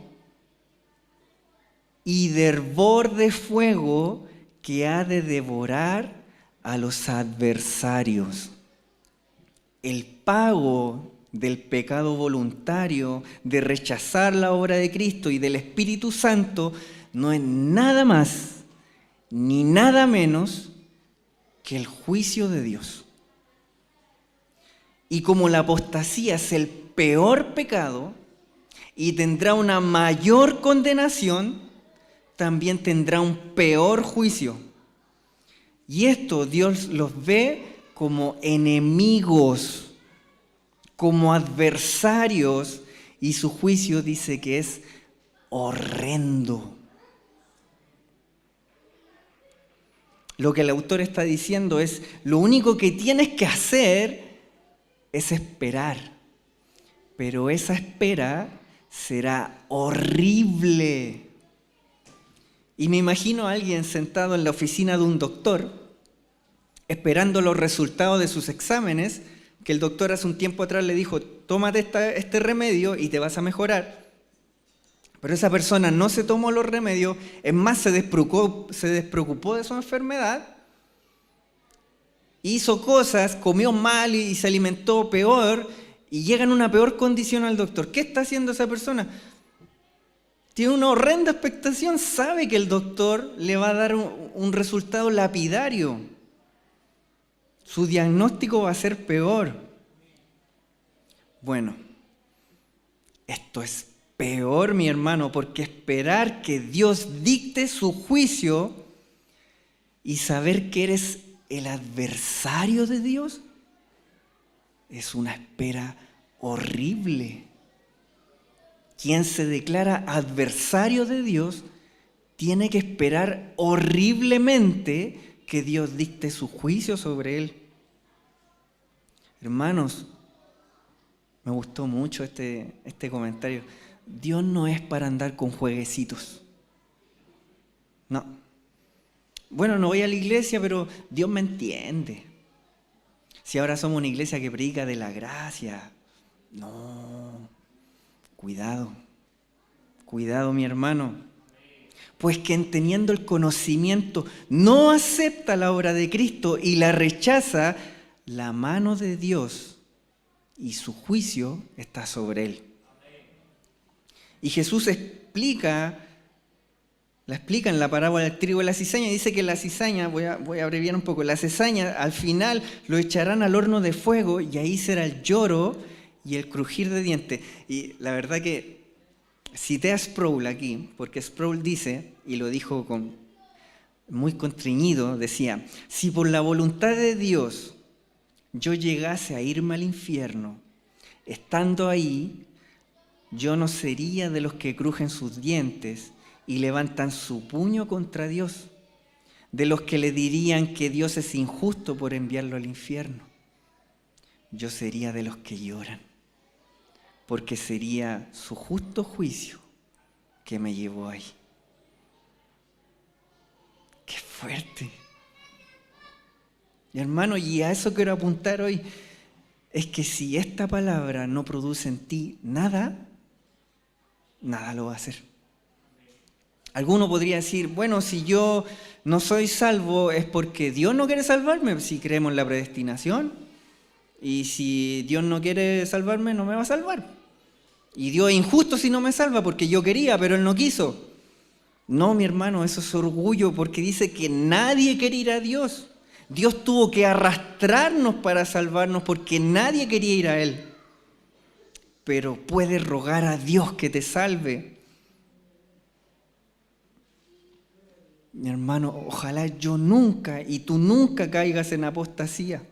Speaker 1: y de hervor de fuego que ha de devorar a los adversarios. El pago del pecado voluntario, de rechazar la obra de Cristo y del Espíritu Santo, no es nada más ni nada menos que el juicio de Dios. Y como la apostasía es el peor pecado y tendrá una mayor condenación, también tendrá un peor juicio. Y esto Dios los ve como enemigos, como adversarios, y su juicio dice que es horrendo. Lo que el autor está diciendo es: lo único que tienes que hacer es esperar, pero esa espera será horrible. Y me imagino a alguien sentado en la oficina de un doctor, esperando los resultados de sus exámenes, que el doctor hace un tiempo atrás le dijo: tómate este remedio y te vas a mejorar. Pero esa persona no se tomó los remedios, es más, se despreocupó de su enfermedad, hizo cosas, comió mal y se alimentó peor, y llega en una peor condición al doctor. ¿Qué está haciendo esa persona? Tiene una horrenda expectación, sabe que el doctor le va a dar un resultado lapidario. Su diagnóstico va a ser peor. Bueno, esto es peor, mi hermano, porque esperar que Dios dicte su juicio y saber que eres el adversario de Dios es una espera horrible. Quien se declara adversario de Dios tiene que esperar horriblemente que Dios dicte su juicio sobre él. Hermanos, me gustó mucho este comentario. Dios no es para andar con jueguecitos. No. Bueno, no voy a la iglesia, pero Dios me entiende. Si ahora somos una iglesia que predica de la gracia. No. Cuidado. Cuidado, mi hermano. Pues quien teniendo el conocimiento no acepta la obra de Cristo y la rechaza, la mano de Dios y su juicio está sobre él. Y Jesús la explica en la parábola del trigo y la cizaña. Dice que la cizaña, voy a abreviar un poco, la cizaña al final lo echarán al horno de fuego y ahí será el lloro y el crujir de dientes. Y la verdad que cité a Sproul aquí, porque Sproul dice, y lo dijo muy constreñido, decía: si por la voluntad de Dios yo llegase a irme al infierno, estando ahí, yo no sería de los que crujen sus dientes y levantan su puño contra Dios, de los que le dirían que Dios es injusto por enviarlo al infierno. Yo sería de los que lloran, porque sería su justo juicio que me llevó ahí. ¡Qué fuerte! Y hermano, y a eso quiero apuntar hoy, es que si esta palabra no produce en ti nada, nada lo va a hacer. Alguno podría decir: bueno, si yo no soy salvo es porque Dios no quiere salvarme, si creemos en la predestinación. Y si Dios no quiere salvarme, no me va a salvar. Y Dios es injusto si no me salva, porque yo quería, pero Él no quiso. No, mi hermano, eso es orgullo, porque dice que nadie quiere ir a Dios. Dios tuvo que arrastrarnos para salvarnos porque nadie quería ir a Él. Pero puedes rogar a Dios que te salve. Mi hermano, ojalá yo nunca y tú nunca caigas en apostasía.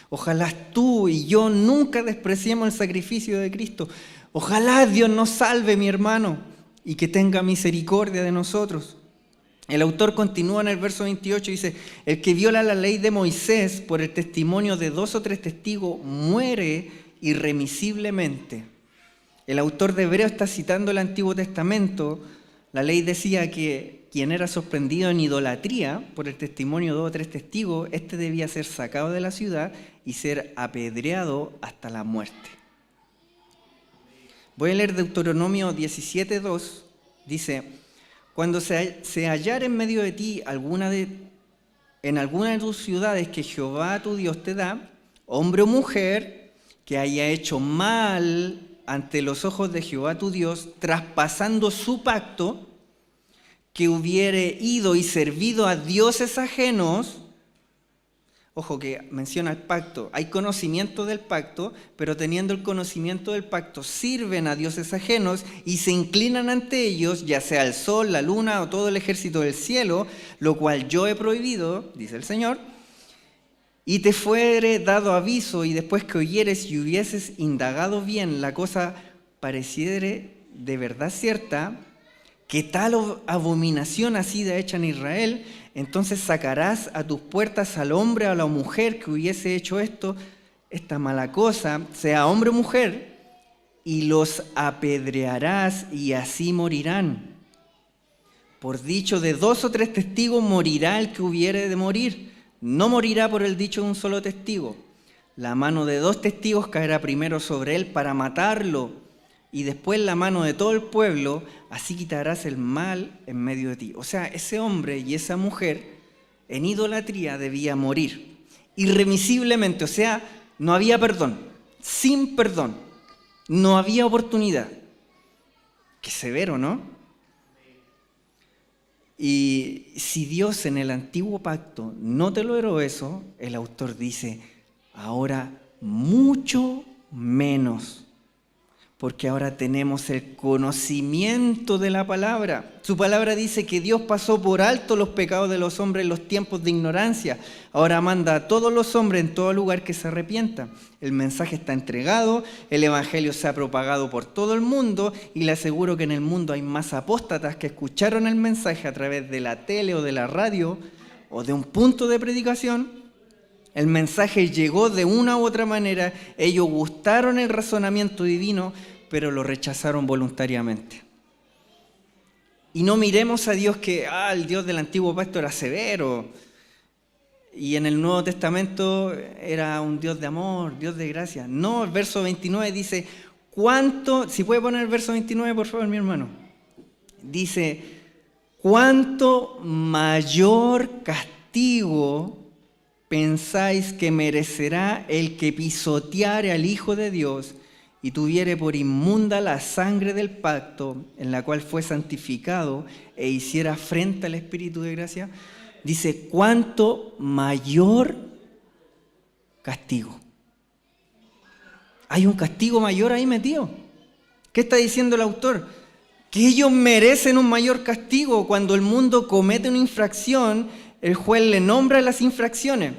Speaker 1: Ojalá tú y yo nunca despreciemos el sacrificio de Cristo. Ojalá Dios nos salve, mi hermano, y que tenga misericordia de nosotros. El autor continúa en el verso 28 y dice: el que viola la ley de Moisés por el testimonio de 2 o 3 testigos muere irremisiblemente. El autor de Hebreos está citando el Antiguo Testamento. La ley decía que quien era sorprendido en idolatría por el testimonio de 2 o 3 testigos, este debía ser sacado de la ciudad y ser apedreado hasta la muerte. Voy a leer Deuteronomio 17:2. Dice: cuando se hallar en medio de ti en alguna de tus ciudades que Jehová tu Dios te da, hombre o mujer que haya hecho mal ante los ojos de Jehová tu Dios, traspasando su pacto, que hubiere ido y servido a dioses ajenos. Ojo que menciona el pacto. Hay conocimiento del pacto, pero teniendo el conocimiento del pacto sirven a dioses ajenos y se inclinan ante ellos, ya sea el sol, la luna o todo el ejército del cielo, lo cual yo he prohibido, dice el Señor, y te fuere dado aviso, y después que oyeres y hubieses indagado bien, la cosa pareciere de verdad cierta, que tal abominación ha sido hecha en Israel, entonces sacarás a tus puertas al hombre o a la mujer que hubiese hecho esta mala cosa, sea hombre o mujer, y los apedrearás y así morirán. Por dicho de 2 o 3 testigos morirá el que hubiere de morir, no morirá por el dicho de un solo testigo. La mano de 2 testigos caerá primero sobre él para matarlo, y después la mano de todo el pueblo, así quitarás el mal en medio de ti. O sea, ese hombre y esa mujer en idolatría debía morir irremisiblemente. O sea, no había perdón, sin perdón, no había oportunidad. Qué severo, ¿no? Y si Dios en el antiguo pacto no te toleró eso, el autor dice, ahora mucho menos. Porque ahora tenemos el conocimiento de la palabra. Su palabra dice que Dios pasó por alto los pecados de los hombres en los tiempos de ignorancia. Ahora manda a todos los hombres en todo lugar que se arrepientan. El mensaje está entregado, el evangelio se ha propagado por todo el mundo y le aseguro que en el mundo hay más apóstatas que escucharon el mensaje a través de la tele o de la radio o de un punto de predicación. El mensaje llegó de una u otra manera, ellos gustaron el razonamiento divino, pero lo rechazaron voluntariamente. Y no miremos a Dios que, el Dios del antiguo pacto era severo, y en el Nuevo Testamento era un Dios de amor, Dios de gracia. No, el verso 29 dice, si puede poner el verso 29 por favor, mi hermano. Dice, ¿cuánto mayor castigo pensáis que merecerá el que pisoteare al Hijo de Dios y tuviere por inmunda la sangre del pacto en la cual fue santificado e hiciera afrenta al Espíritu de gracia? Dice, ¿cuánto mayor castigo? Hay un castigo mayor ahí metido. ¿Qué está diciendo el autor? Que ellos merecen un mayor castigo. Cuando el mundo comete una infracción, el juez le nombra las infracciones.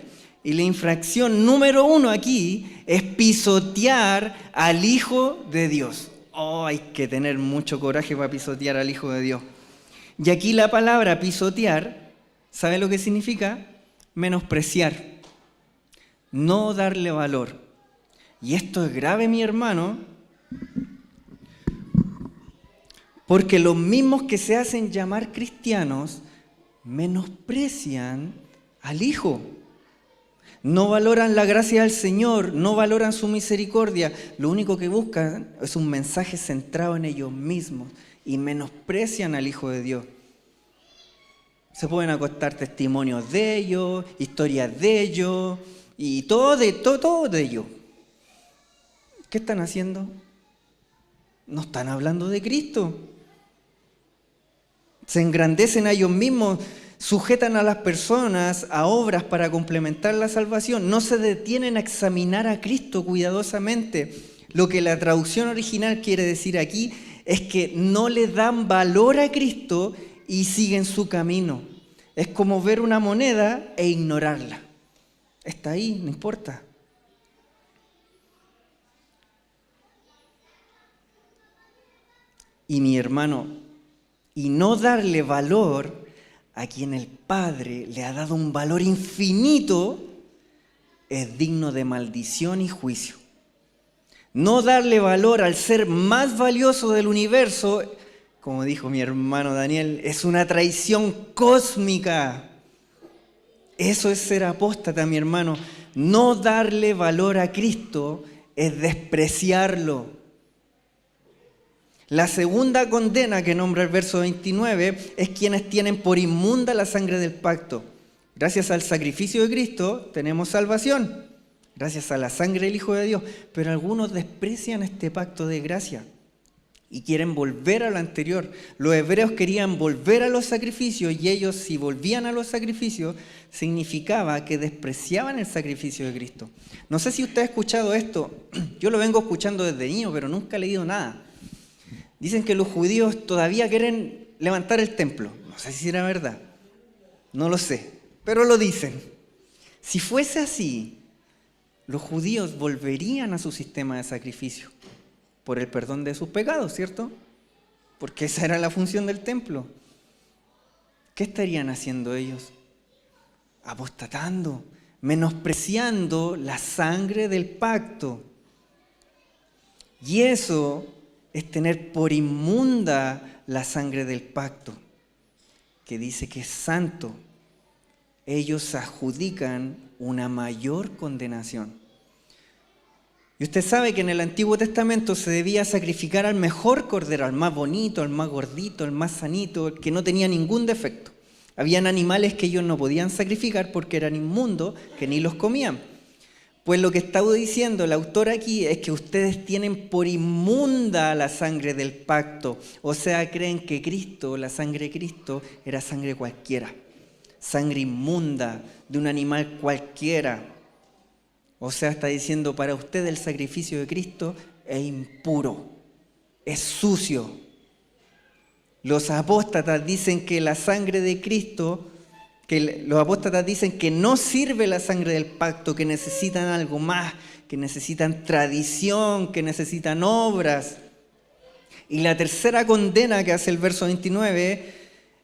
Speaker 1: Y la infracción número 1 aquí es pisotear al Hijo de Dios. Hay que tener mucho coraje para pisotear al Hijo de Dios. Y aquí la palabra pisotear, ¿sabe lo que significa? Menospreciar, no darle valor. Y esto es grave, mi hermano, porque los mismos que se hacen llamar cristianos menosprecian al Hijo. No valoran la gracia del Señor, no valoran su misericordia. Lo único que buscan es un mensaje centrado en ellos mismos y menosprecian al Hijo de Dios. Se pueden acostar testimonios de ellos, historias de ellos y todo de ellos. ¿Qué están haciendo? No están hablando de Cristo. Se engrandecen a ellos mismos, sujetan a las personas a obras para complementar la salvación, no se detienen a examinar a Cristo cuidadosamente. Lo que la traducción original quiere decir aquí es que no le dan valor a Cristo y siguen su camino. Es como ver una moneda e ignorarla. Está ahí, no importa. Y mi hermano, y no darle valor a quien el Padre le ha dado un valor infinito, es digno de maldición y juicio. No darle valor al ser más valioso del universo, como dijo mi hermano Daniel, es una traición cósmica. Eso es ser apóstata, mi hermano. No darle valor a Cristo es despreciarlo. La segunda condena que nombra el verso 29 es quienes tienen por inmunda la sangre del pacto. Gracias al sacrificio de Cristo tenemos salvación, gracias a la sangre del Hijo de Dios, pero algunos desprecian este pacto de gracia y quieren volver a lo anterior. Los hebreos querían volver a los sacrificios y ellos, si volvían a los sacrificios, significaba que despreciaban el sacrificio de Cristo. No sé si usted ha escuchado esto, yo lo vengo escuchando desde niño, pero nunca he leído nada. Dicen que los judíos todavía quieren levantar el templo. No sé si será verdad, no lo sé, pero lo dicen. Si fuese así, los judíos volverían a su sistema de sacrificio por el perdón de sus pecados, ¿cierto? Porque esa era la función del templo. ¿Qué estarían haciendo ellos? Apostatando, menospreciando la sangre del pacto. Y eso es tener por inmunda la sangre del pacto, que dice que es santo. Ellos adjudican una mayor condenación. Y usted sabe que en el Antiguo Testamento se debía sacrificar al mejor cordero, al más bonito, al más gordito, al más sanito, el que no tenía ningún defecto. Habían animales que ellos no podían sacrificar porque eran inmundos, que ni los comían. Pues lo que está diciendo el autor aquí es que ustedes tienen por inmunda la sangre del pacto. O sea, creen que Cristo, la sangre de Cristo, era sangre cualquiera. Sangre inmunda de un animal cualquiera. O sea, está diciendo, para ustedes el sacrificio de Cristo es impuro, es sucio. Los apóstatas dicen que la sangre de Cristo... los apóstatas dicen que no sirve la sangre del pacto, que necesitan algo más, que necesitan tradición, que necesitan obras. Y la tercera condena que hace el verso 29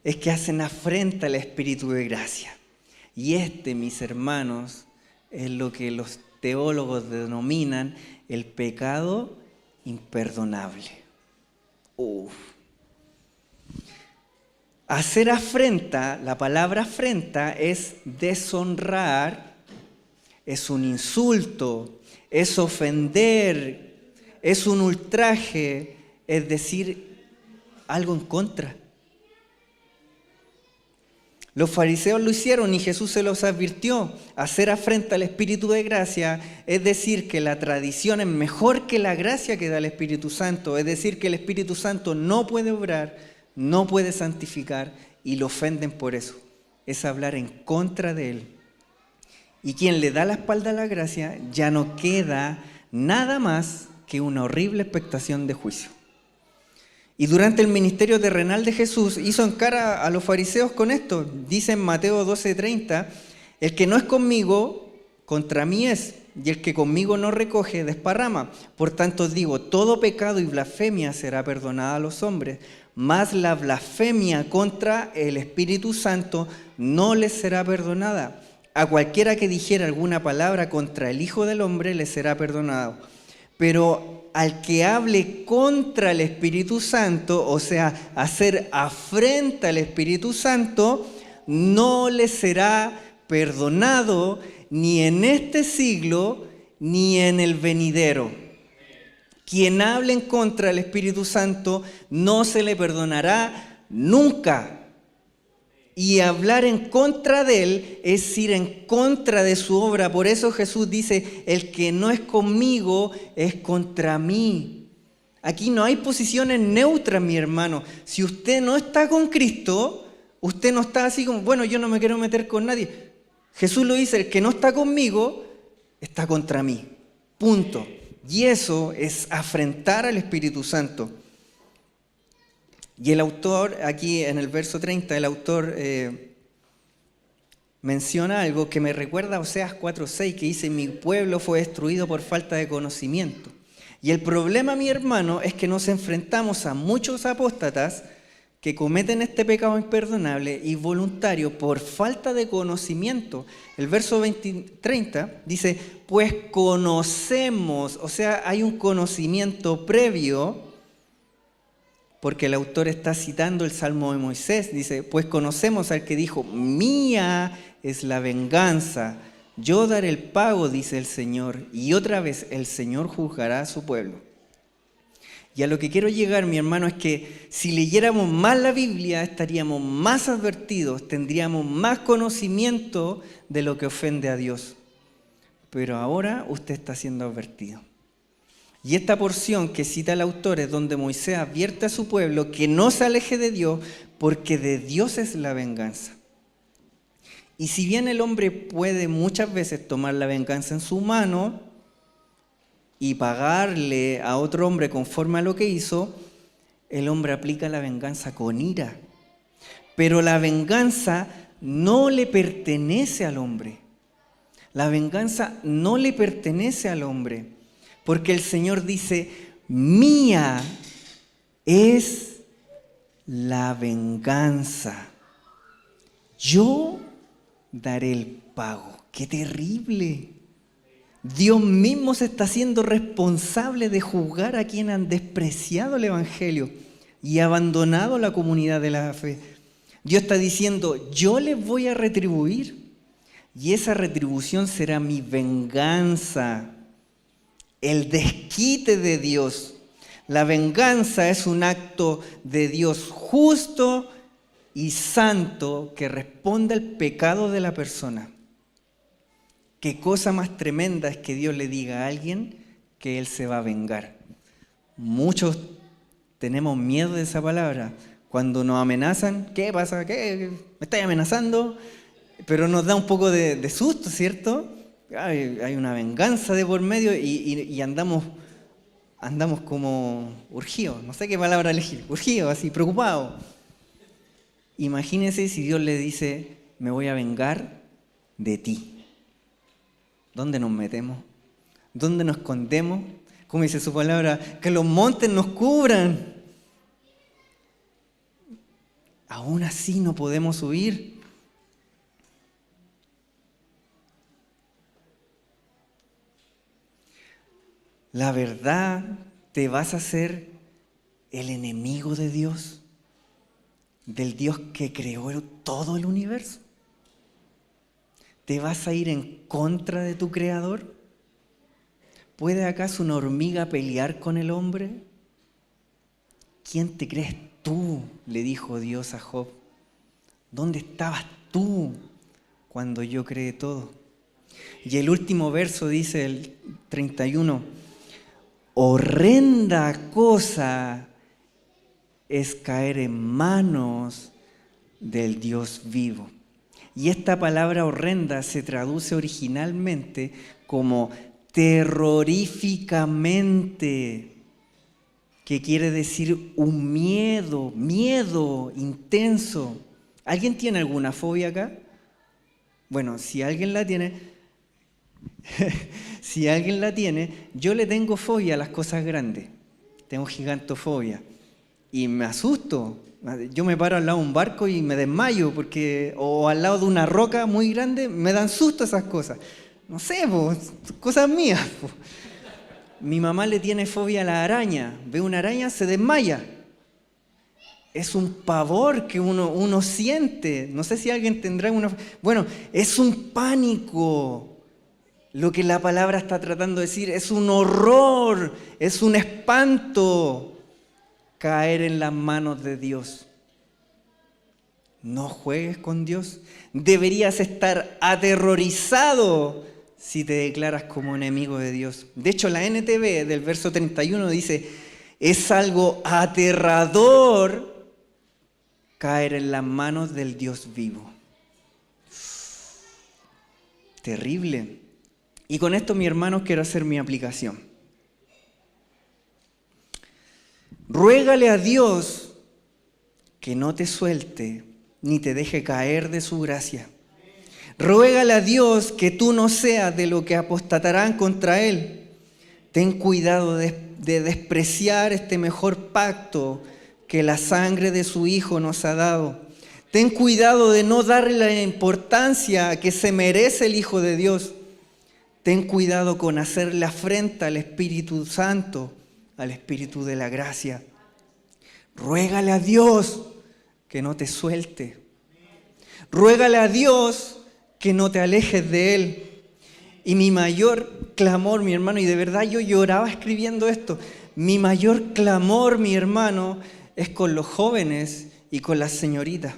Speaker 1: es que hacen afrenta al Espíritu de gracia. Y mis hermanos, es lo que los teólogos denominan el pecado imperdonable. Hacer afrenta, la palabra afrenta es deshonrar, es un insulto, es ofender, es un ultraje, es decir algo en contra. Los fariseos lo hicieron y Jesús se los advirtió. Hacer afrenta al Espíritu de gracia es decir que la tradición es mejor que la gracia que da el Espíritu Santo, es decir que el Espíritu Santo no puede obrar, no puede santificar y lo ofenden por eso. Es hablar en contra de Él. Y quien le da la espalda a la gracia ya no queda nada más que una horrible expectación de juicio. Y durante el ministerio terrenal de Jesús hizo en cara a los fariseos con esto. Dice en Mateo 12:30, el que no es conmigo, contra mí es, y el que conmigo no recoge, desparrama. Por tanto os digo, todo pecado y blasfemia será perdonada a los hombres, mas la blasfemia contra el Espíritu Santo no les será perdonada. A cualquiera que dijera alguna palabra contra el Hijo del Hombre le será perdonado. Pero al que hable contra el Espíritu Santo, o sea, hacer afrenta al Espíritu Santo, no le será perdonado ni en este siglo ni en el venidero. Quien hable en contra del Espíritu Santo no se le perdonará nunca. Y hablar en contra de Él es ir en contra de su obra. Por eso Jesús dice, el que no es conmigo es contra mí. Aquí no hay posiciones neutras, mi hermano. Si usted no está con Cristo, Usted no está así como, bueno, yo no me quiero meter con nadie. Jesús lo dice, el que no está conmigo está contra mí. Punto. Y eso es afrentar al Espíritu Santo. Y el autor, aquí en el verso 30, el autor menciona algo que me recuerda a Oseas 4:6, que dice, mi pueblo fue destruido por falta de conocimiento. Y el problema, mi hermano, es que nos enfrentamos a muchos apóstatas que cometen este pecado imperdonable y voluntario por falta de conocimiento. El verso 30 dice, pues conocemos, o sea, hay un conocimiento previo, porque el autor está citando el Salmo de Moisés, dice, pues conocemos al que dijo, mía es la venganza, yo daré el pago, dice el Señor, y otra vez el Señor juzgará a su pueblo. Y a lo que quiero llegar, mi hermano, es que si leyéramos más la Biblia, estaríamos más advertidos, tendríamos más conocimiento de lo que ofende a Dios. Pero ahora usted está siendo advertido. Y esta porción que cita el autor es donde Moisés advierte a su pueblo que no se aleje de Dios, porque de Dios es la venganza. Y si bien el hombre puede muchas veces tomar la venganza en su mano y pagarle a otro hombre conforme a lo que hizo, el hombre aplica la venganza con ira. Pero la venganza no le pertenece al hombre. La venganza no le pertenece al hombre, porque el Señor dice, mía es la venganza. Yo daré el pago. ¡Qué terrible! Dios mismo se está haciendo responsable de juzgar a quienes han despreciado el Evangelio y abandonado la comunidad de la fe. Dios está diciendo, yo les voy a retribuir y esa retribución será mi venganza, el desquite de Dios. La venganza es un acto de Dios justo y santo que responde al pecado de la persona. Qué cosa más tremenda es que Dios le diga a alguien que Él se va a vengar. Muchos tenemos miedo de esa palabra. Cuando nos amenazan, ¿qué pasa? ¿Qué? ¿Me estáis amenazando? Pero nos da un poco de susto, ¿cierto? Hay una venganza de por medio y andamos como urgidos. No sé qué palabra elegir. Urgidos, así, preocupados. Imagínense si Dios le dice, me voy a vengar de ti. ¿Dónde nos metemos? ¿Dónde nos escondemos? Como dice su palabra, que los montes nos cubran. Aún así no podemos huir. La verdad, ¿te vas a hacer el enemigo de Dios? ¿Del Dios que creó todo el universo? ¿Te vas a ir en contra de tu Creador? ¿Puede acaso una hormiga pelear con el hombre? ¿Quién te crees tú?, le dijo Dios a Job. ¿Dónde estabas tú cuando yo creé todo? Y el último verso dice, el 31, horrenda cosa es caer en manos del Dios vivo. Y esta palabra horrenda se traduce originalmente como terroríficamente, que quiere decir un miedo intenso. ¿Alguien tiene alguna fobia acá? Bueno, si alguien la tiene, yo le tengo fobia a las cosas grandes. Tengo gigantofobia y me asusto. Yo me paro al lado de un barco y me desmayo, o al lado de una roca muy grande, me dan susto esas cosas. No sé, cosas mías. Mi mamá le tiene fobia a la araña. Ve una araña, se desmaya. Es un pavor que uno siente. No sé si alguien tendrá una... Bueno, es un pánico. Lo que la palabra está tratando de decir es un horror, es un espanto. Caer en las manos de Dios. No juegues con Dios. Deberías estar aterrorizado si te declaras como enemigo de Dios. De hecho, la NTV del verso 31 dice, es algo aterrador caer en las manos del Dios vivo. Terrible. Y con esto, mis hermanos, quiero hacer mi aplicación. Ruégale a Dios que no te suelte ni te deje caer de su gracia. Ruégale a Dios que tú no seas de lo que apostatarán contra Él. Ten cuidado de despreciar este mejor pacto que la sangre de su Hijo nos ha dado. Ten cuidado de no darle la importancia que se merece el Hijo de Dios. Ten cuidado con hacerle afrenta al Espíritu Santo, al Espíritu de la gracia. Ruégale a Dios que no te suelte. Ruégale a Dios que no te alejes de Él. Y mi mayor clamor, mi hermano, y de verdad yo lloraba escribiendo esto, mi mayor clamor, mi hermano, es con los jóvenes y con las señoritas.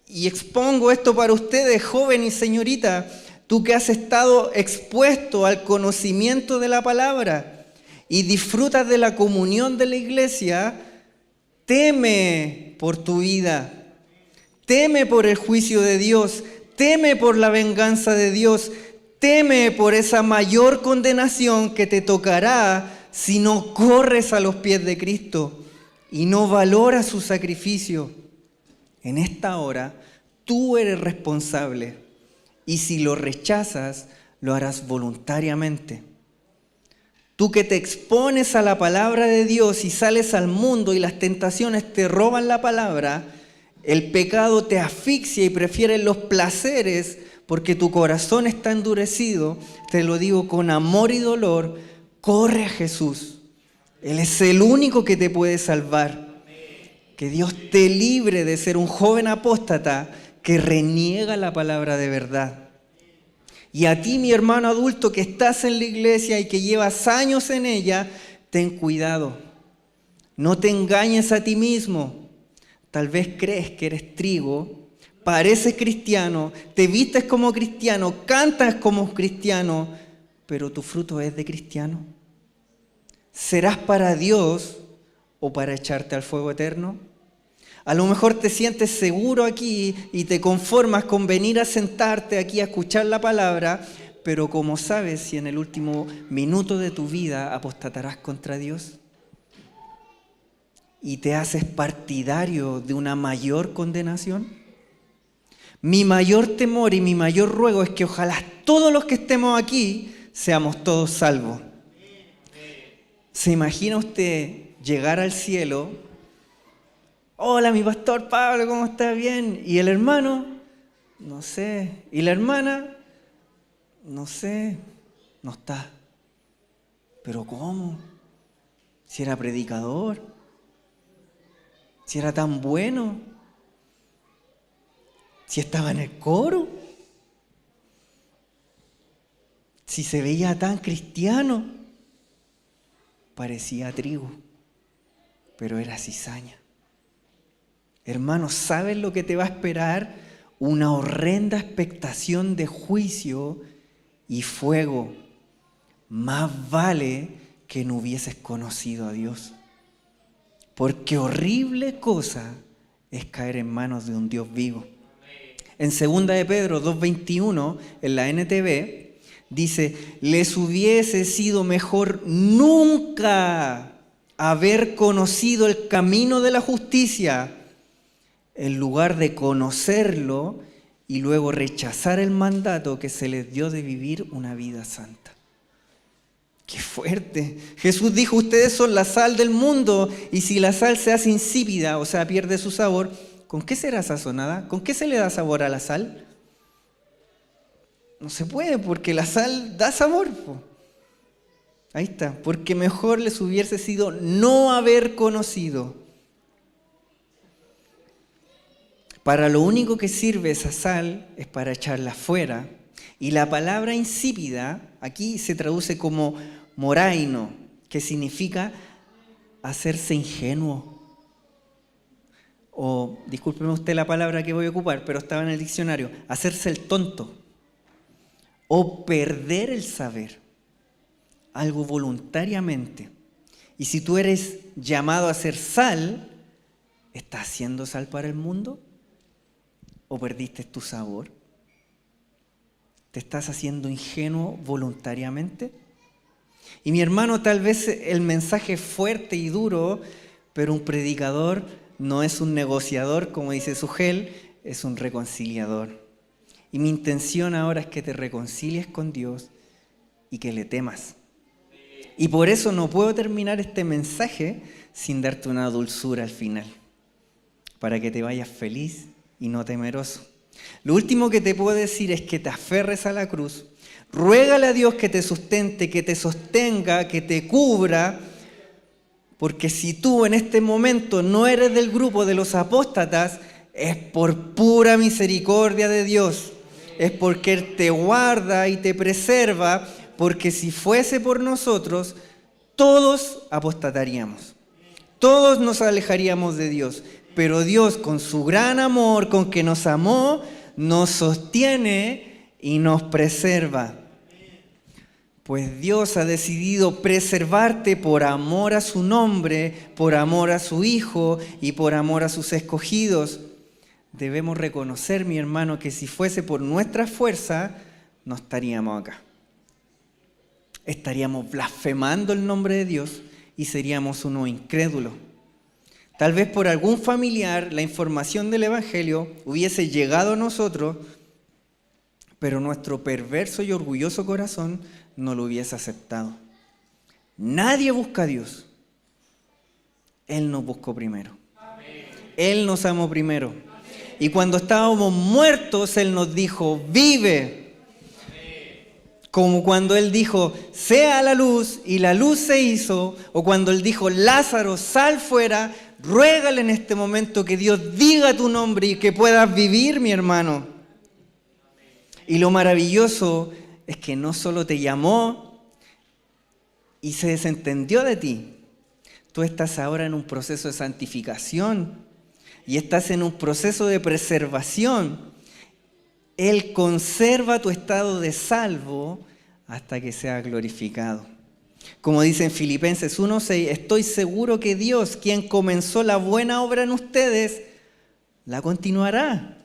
Speaker 1: Y expongo esto para ustedes, joven y señorita, tú que has estado expuesto al conocimiento de la palabra y disfrutas de la comunión de la iglesia, teme por tu vida, teme por el juicio de Dios, teme por la venganza de Dios, teme por esa mayor condenación que te tocará si no corres a los pies de Cristo y no valoras su sacrificio. En esta hora, tú eres responsable y si lo rechazas, lo harás voluntariamente. Tú que te expones a la palabra de Dios y sales al mundo y las tentaciones te roban la palabra, el pecado te asfixia y prefieres los placeres porque tu corazón está endurecido, te lo digo con amor y dolor, corre a Jesús. Él es el único que te puede salvar. Que Dios te libre de ser un joven apóstata que reniega la palabra de verdad. Y a ti, mi hermano adulto, que estás en la iglesia y que llevas años en ella, ten cuidado. No te engañes a ti mismo. Tal vez crees que eres trigo, pareces cristiano, te vistes como cristiano, cantas como cristiano, pero tu fruto es de cristiano. ¿Serás para Dios o para echarte al fuego eterno? A lo mejor te sientes seguro aquí y te conformas con venir a sentarte aquí a escuchar la palabra, pero ¿cómo sabes si en el último minuto de tu vida apostatarás contra Dios? ¿Y te haces partidario de una mayor condenación? Mi mayor temor y mi mayor ruego es que ojalá todos los que estemos aquí seamos todos salvos. ¿Se imagina usted llegar al cielo? Hola, mi pastor Pablo, ¿cómo está? Bien. ¿Y el hermano? No sé. ¿Y la hermana? No sé. No está. ¿Pero cómo? Si era predicador. Si era tan bueno. Si estaba en el coro. Si se veía tan cristiano. Parecía trigo, pero era cizaña. Hermanos, ¿sabes lo que te va a esperar? Una horrenda expectación de juicio y fuego. Más vale que no hubieses conocido a Dios. Porque horrible cosa es caer en manos de un Dios vivo. En 2 de Pedro 2:21, en la NTV, dice, les hubiese sido mejor nunca haber conocido el camino de la justicia en lugar de conocerlo y luego rechazar el mandato que se les dio de vivir una vida santa. ¡Qué fuerte! Jesús dijo, ustedes son la sal del mundo y si la sal se hace insípida, o sea, pierde su sabor, ¿con qué será sazonada? ¿Con qué se le da sabor a la sal? No se puede porque la sal da sabor. Ahí está, porque mejor les hubiese sido no haber conocido. Para lo único que sirve esa sal es para echarla fuera. Y la palabra insípida aquí se traduce como moraino, que significa hacerse ingenuo. O, discúlpeme usted la palabra que voy a ocupar, pero estaba en el diccionario, hacerse el tonto. O perder el saber, algo voluntariamente. Y si tú eres llamado a ser sal, ¿Estás siendo sal para el mundo? ¿O perdiste tu sabor? ¿Te estás haciendo ingenuo voluntariamente? Y mi hermano, tal vez el mensaje es fuerte y duro, pero un predicador no es un negociador, como dice Sugel, es un reconciliador. Y mi intención ahora es que te reconcilies con Dios y que le temas. Y por eso no puedo terminar este mensaje sin darte una dulzura al final, para que te vayas feliz y no temeroso. Lo último que te puedo decir es que te aferres a la cruz, ruégale a Dios que te sustente, que te sostenga, que te cubra, porque si tú en este momento no eres del grupo de los apóstatas, es por pura misericordia de Dios, es porque Él te guarda y te preserva, porque si fuese por nosotros, todos apostataríamos, todos nos alejaríamos de Dios. Pero Dios, con su gran amor, con que nos amó, nos sostiene y nos preserva. Pues Dios ha decidido preservarte por amor a su nombre, por amor a su Hijo y por amor a sus escogidos. Debemos reconocer, mi hermano, que si fuese por nuestra fuerza, no estaríamos acá. Estaríamos blasfemando el nombre de Dios y seríamos unos incrédulos. Tal vez por algún familiar la información del Evangelio hubiese llegado a nosotros, pero nuestro perverso y orgulloso corazón no lo hubiese aceptado. Nadie busca a Dios. Él nos buscó primero. Él nos amó primero. Y cuando estábamos muertos, Él nos dijo, vive. Como cuando Él dijo, sea la luz, y la luz se hizo. O cuando Él dijo, Lázaro, sal fuera. Ruégale en este momento que Dios diga tu nombre y que puedas vivir, mi hermano. Y lo maravilloso es que no solo te llamó y se desentendió de ti. Tú estás ahora en un proceso de santificación y estás en un proceso de preservación. Él conserva tu estado de salvo hasta que sea glorificado. Como dice en Filipenses 1:6, estoy seguro que Dios, quien comenzó la buena obra en ustedes, la continuará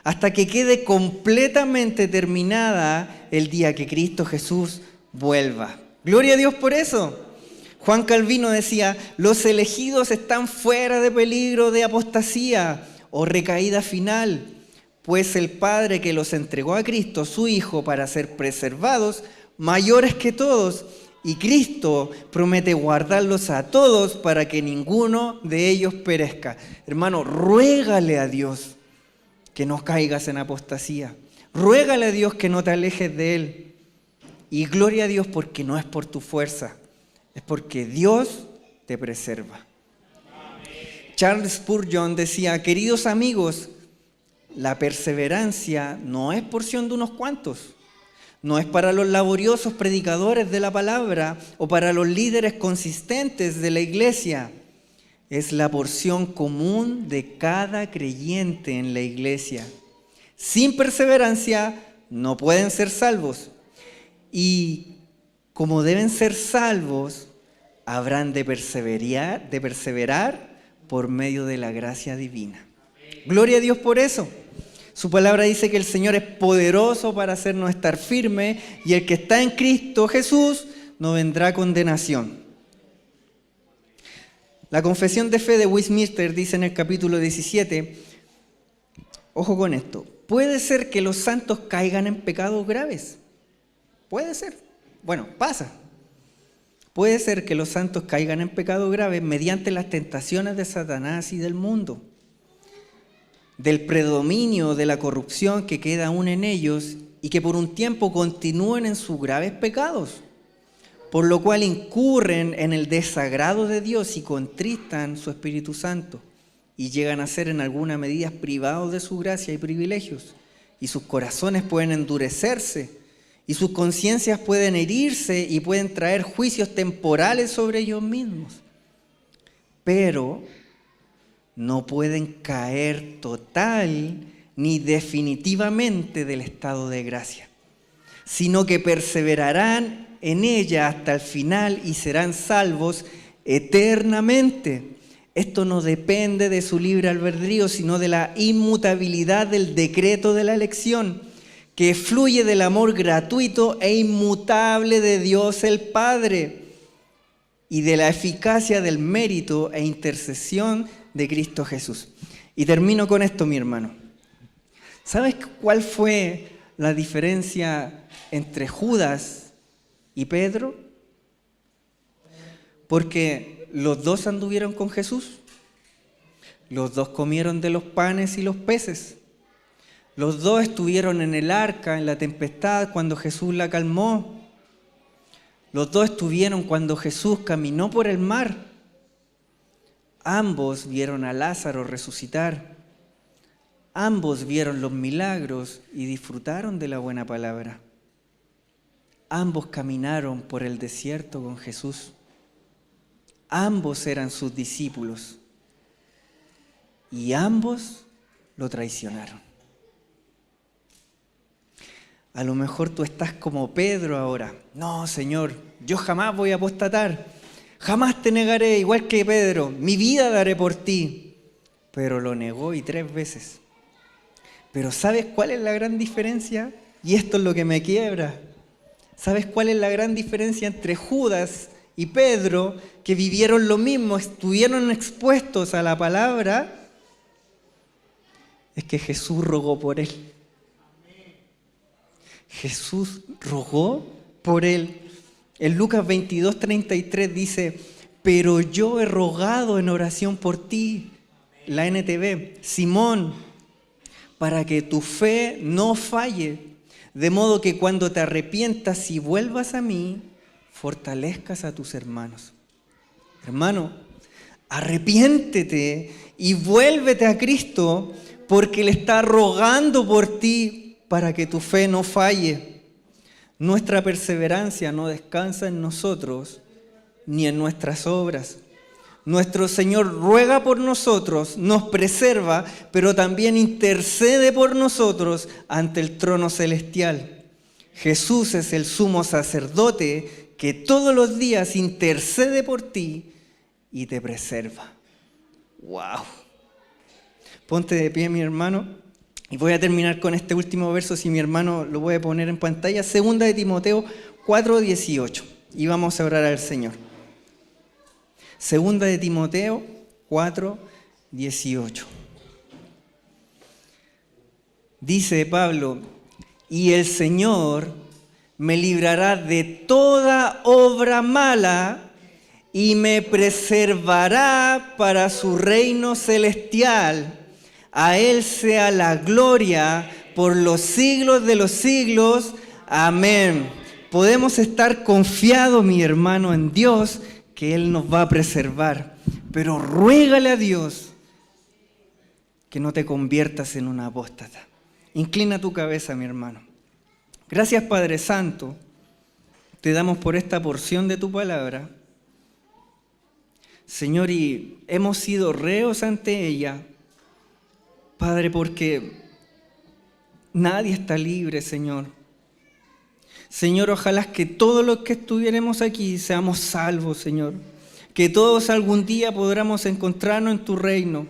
Speaker 1: hasta que quede completamente terminada el día que Cristo Jesús vuelva. Gloria a Dios por eso. Juan Calvino decía, los elegidos están fuera de peligro de apostasía o recaída final, pues el Padre que los entregó a Cristo, su Hijo, para ser preservados, mayores que todos, y Cristo promete guardarlos a todos para que ninguno de ellos perezca. Hermano, ruégale a Dios que no caigas en apostasía. Ruégale a Dios que no te alejes de Él. Y gloria a Dios porque no es por tu fuerza, es porque Dios te preserva. Charles Spurgeon decía, queridos amigos, la perseverancia no es porción de unos cuantos. No es para los laboriosos predicadores de la palabra o para los líderes consistentes de la iglesia. Es la porción común de cada creyente en la iglesia. Sin perseverancia no pueden ser salvos. Y como deben ser salvos, habrán de perseverar por medio de la gracia divina. Gloria a Dios por eso. Su palabra dice que el Señor es poderoso para hacernos estar firmes y el que está en Cristo Jesús no vendrá condenación. La confesión de fe de Westminster dice en el capítulo 17, ojo con esto, ¿puede ser que los santos caigan en pecados graves? Puede ser. Bueno, pasa. Puede ser que los santos caigan en pecados graves mediante las tentaciones de Satanás y del mundo, del predominio de la corrupción que queda aún en ellos y que por un tiempo continúen en sus graves pecados, por lo cual incurren en el desagrado de Dios y contristan su Espíritu Santo y llegan a ser en alguna medida privados de su gracia y privilegios, y sus corazones pueden endurecerse y sus conciencias pueden herirse y pueden traer juicios temporales sobre ellos mismos, pero no pueden caer total ni definitivamente del estado de gracia, sino que perseverarán en ella hasta el final y serán salvos eternamente. Esto no depende de su libre albedrío, sino de la inmutabilidad del decreto de la elección, que fluye del amor gratuito e inmutable de Dios el Padre y de la eficacia del mérito e intercesión de Cristo Jesús. Y termino con esto, mi hermano. ¿Sabes cuál fue la diferencia entre Judas y Pedro? Porque los dos anduvieron con Jesús. Los dos comieron de los panes y los peces. Los dos estuvieron en el arca, en la tempestad, cuando Jesús la calmó. Los dos estuvieron cuando Jesús caminó por el mar. Ambos vieron a Lázaro resucitar. Ambos vieron los milagros y disfrutaron de la buena palabra. Ambos caminaron por el desierto con Jesús. Ambos eran sus discípulos. Y ambos lo traicionaron. A lo mejor tú estás como Pedro ahora. No, Señor, yo jamás voy a apostatar. Jamás te negaré, igual que Pedro. Mi vida daré por ti. Pero lo negó y 3 veces. Pero ¿sabes cuál es la gran diferencia? Y esto es lo que me quiebra. ¿Sabes cuál es la gran diferencia entre Judas y Pedro, que vivieron lo mismo, estuvieron expuestos a la palabra? Es que Jesús rogó por él. Jesús rogó por él. En Lucas 22:33 dice, pero yo he rogado en oración por ti, la NTV, Simón, para que tu fe no falle, de modo que cuando te arrepientas y vuelvas a mí, fortalezcas a tus hermanos. Hermano, arrepiéntete y vuélvete a Cristo, porque Él está rogando por ti para que tu fe no falle. Nuestra perseverancia no descansa en nosotros ni en nuestras obras. Nuestro Señor ruega por nosotros, nos preserva, pero también intercede por nosotros ante el trono celestial. Jesús es el sumo sacerdote que todos los días intercede por ti y te preserva. ¡Wow! Ponte de pie, mi hermano. Y voy a terminar con este último verso, si mi hermano lo puede poner en pantalla. 2 de Timoteo 4:18. Y vamos a orar al Señor. 2 de Timoteo 4:18. Dice Pablo, y el Señor me librará de toda obra mala y me preservará para su reino celestial. A Él sea la gloria por los siglos de los siglos. Amén. Podemos estar confiados, mi hermano, en Dios, que Él nos va a preservar. Pero ruégale a Dios que no te conviertas en un apóstata. Inclina tu cabeza, mi hermano. Gracias, Padre Santo. Te damos por esta porción de tu palabra. Señor, y hemos sido reos ante ella, Padre, porque nadie está libre, Señor. Señor, ojalá que todos los que estuviéramos aquí seamos salvos, Señor. Que todos algún día podamos encontrarnos en tu reino.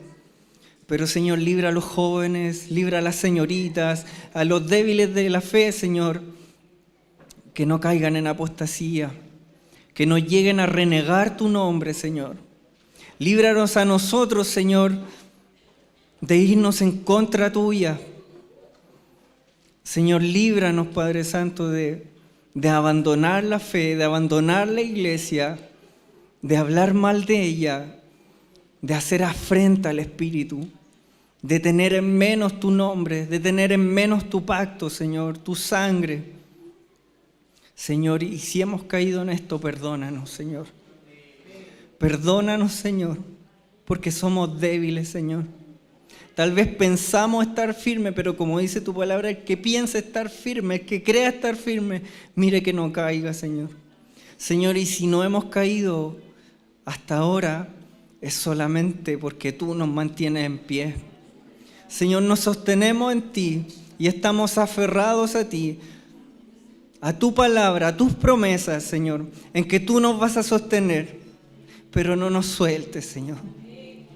Speaker 1: Pero, Señor, libra a los jóvenes, libra a las señoritas, a los débiles de la fe, Señor. Que no caigan en apostasía, que no lleguen a renegar tu nombre, Señor. Líbranos a nosotros, Señor, de irnos en contra tuya. Señor, líbranos, Padre Santo, de abandonar la fe, de abandonar la iglesia, de hablar mal de ella, de hacer afrenta al Espíritu, de tener en menos tu nombre, de tener en menos tu pacto, Señor, tu sangre. Señor, y si hemos caído en esto, perdónanos, Señor. Perdónanos, Señor, porque somos débiles, Señor. Tal vez pensamos estar firme, pero como dice tu palabra, el que piensa estar firme, el que crea estar firme, mire que no caiga, Señor. Señor, y si no hemos caído hasta ahora, es solamente porque tú nos mantienes en pie. Señor, nos sostenemos en ti y estamos aferrados a ti, a tu palabra, a tus promesas, Señor, en que tú nos vas a sostener, pero no nos sueltes, Señor.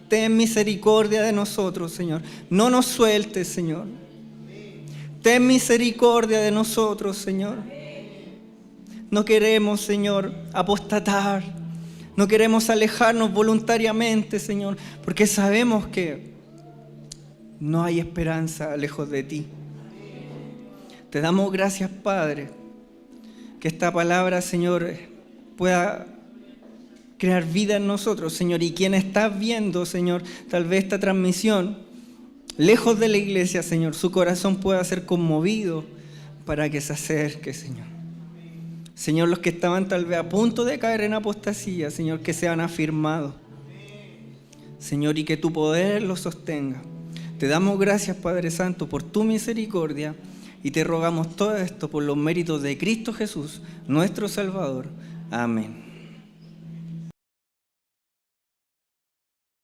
Speaker 1: Ten misericordia de nosotros, Señor. No nos sueltes, Señor. Ten misericordia de nosotros, Señor. No queremos, Señor, apostatar. No queremos alejarnos voluntariamente, Señor, porque sabemos que no hay esperanza lejos de ti. Te damos gracias, Padre, que esta palabra, Señor, pueda crear vida en nosotros, Señor. Y quien está viendo, Señor, tal vez esta transmisión, lejos de la iglesia, Señor, su corazón pueda ser conmovido para que se acerque, Señor. Señor, los que estaban tal vez a punto de caer en apostasía, Señor, que sean afirmados. Señor, y que tu poder los sostenga. Te damos gracias, Padre Santo, por tu misericordia y te rogamos todo esto por los méritos de Cristo Jesús, nuestro Salvador. Amén.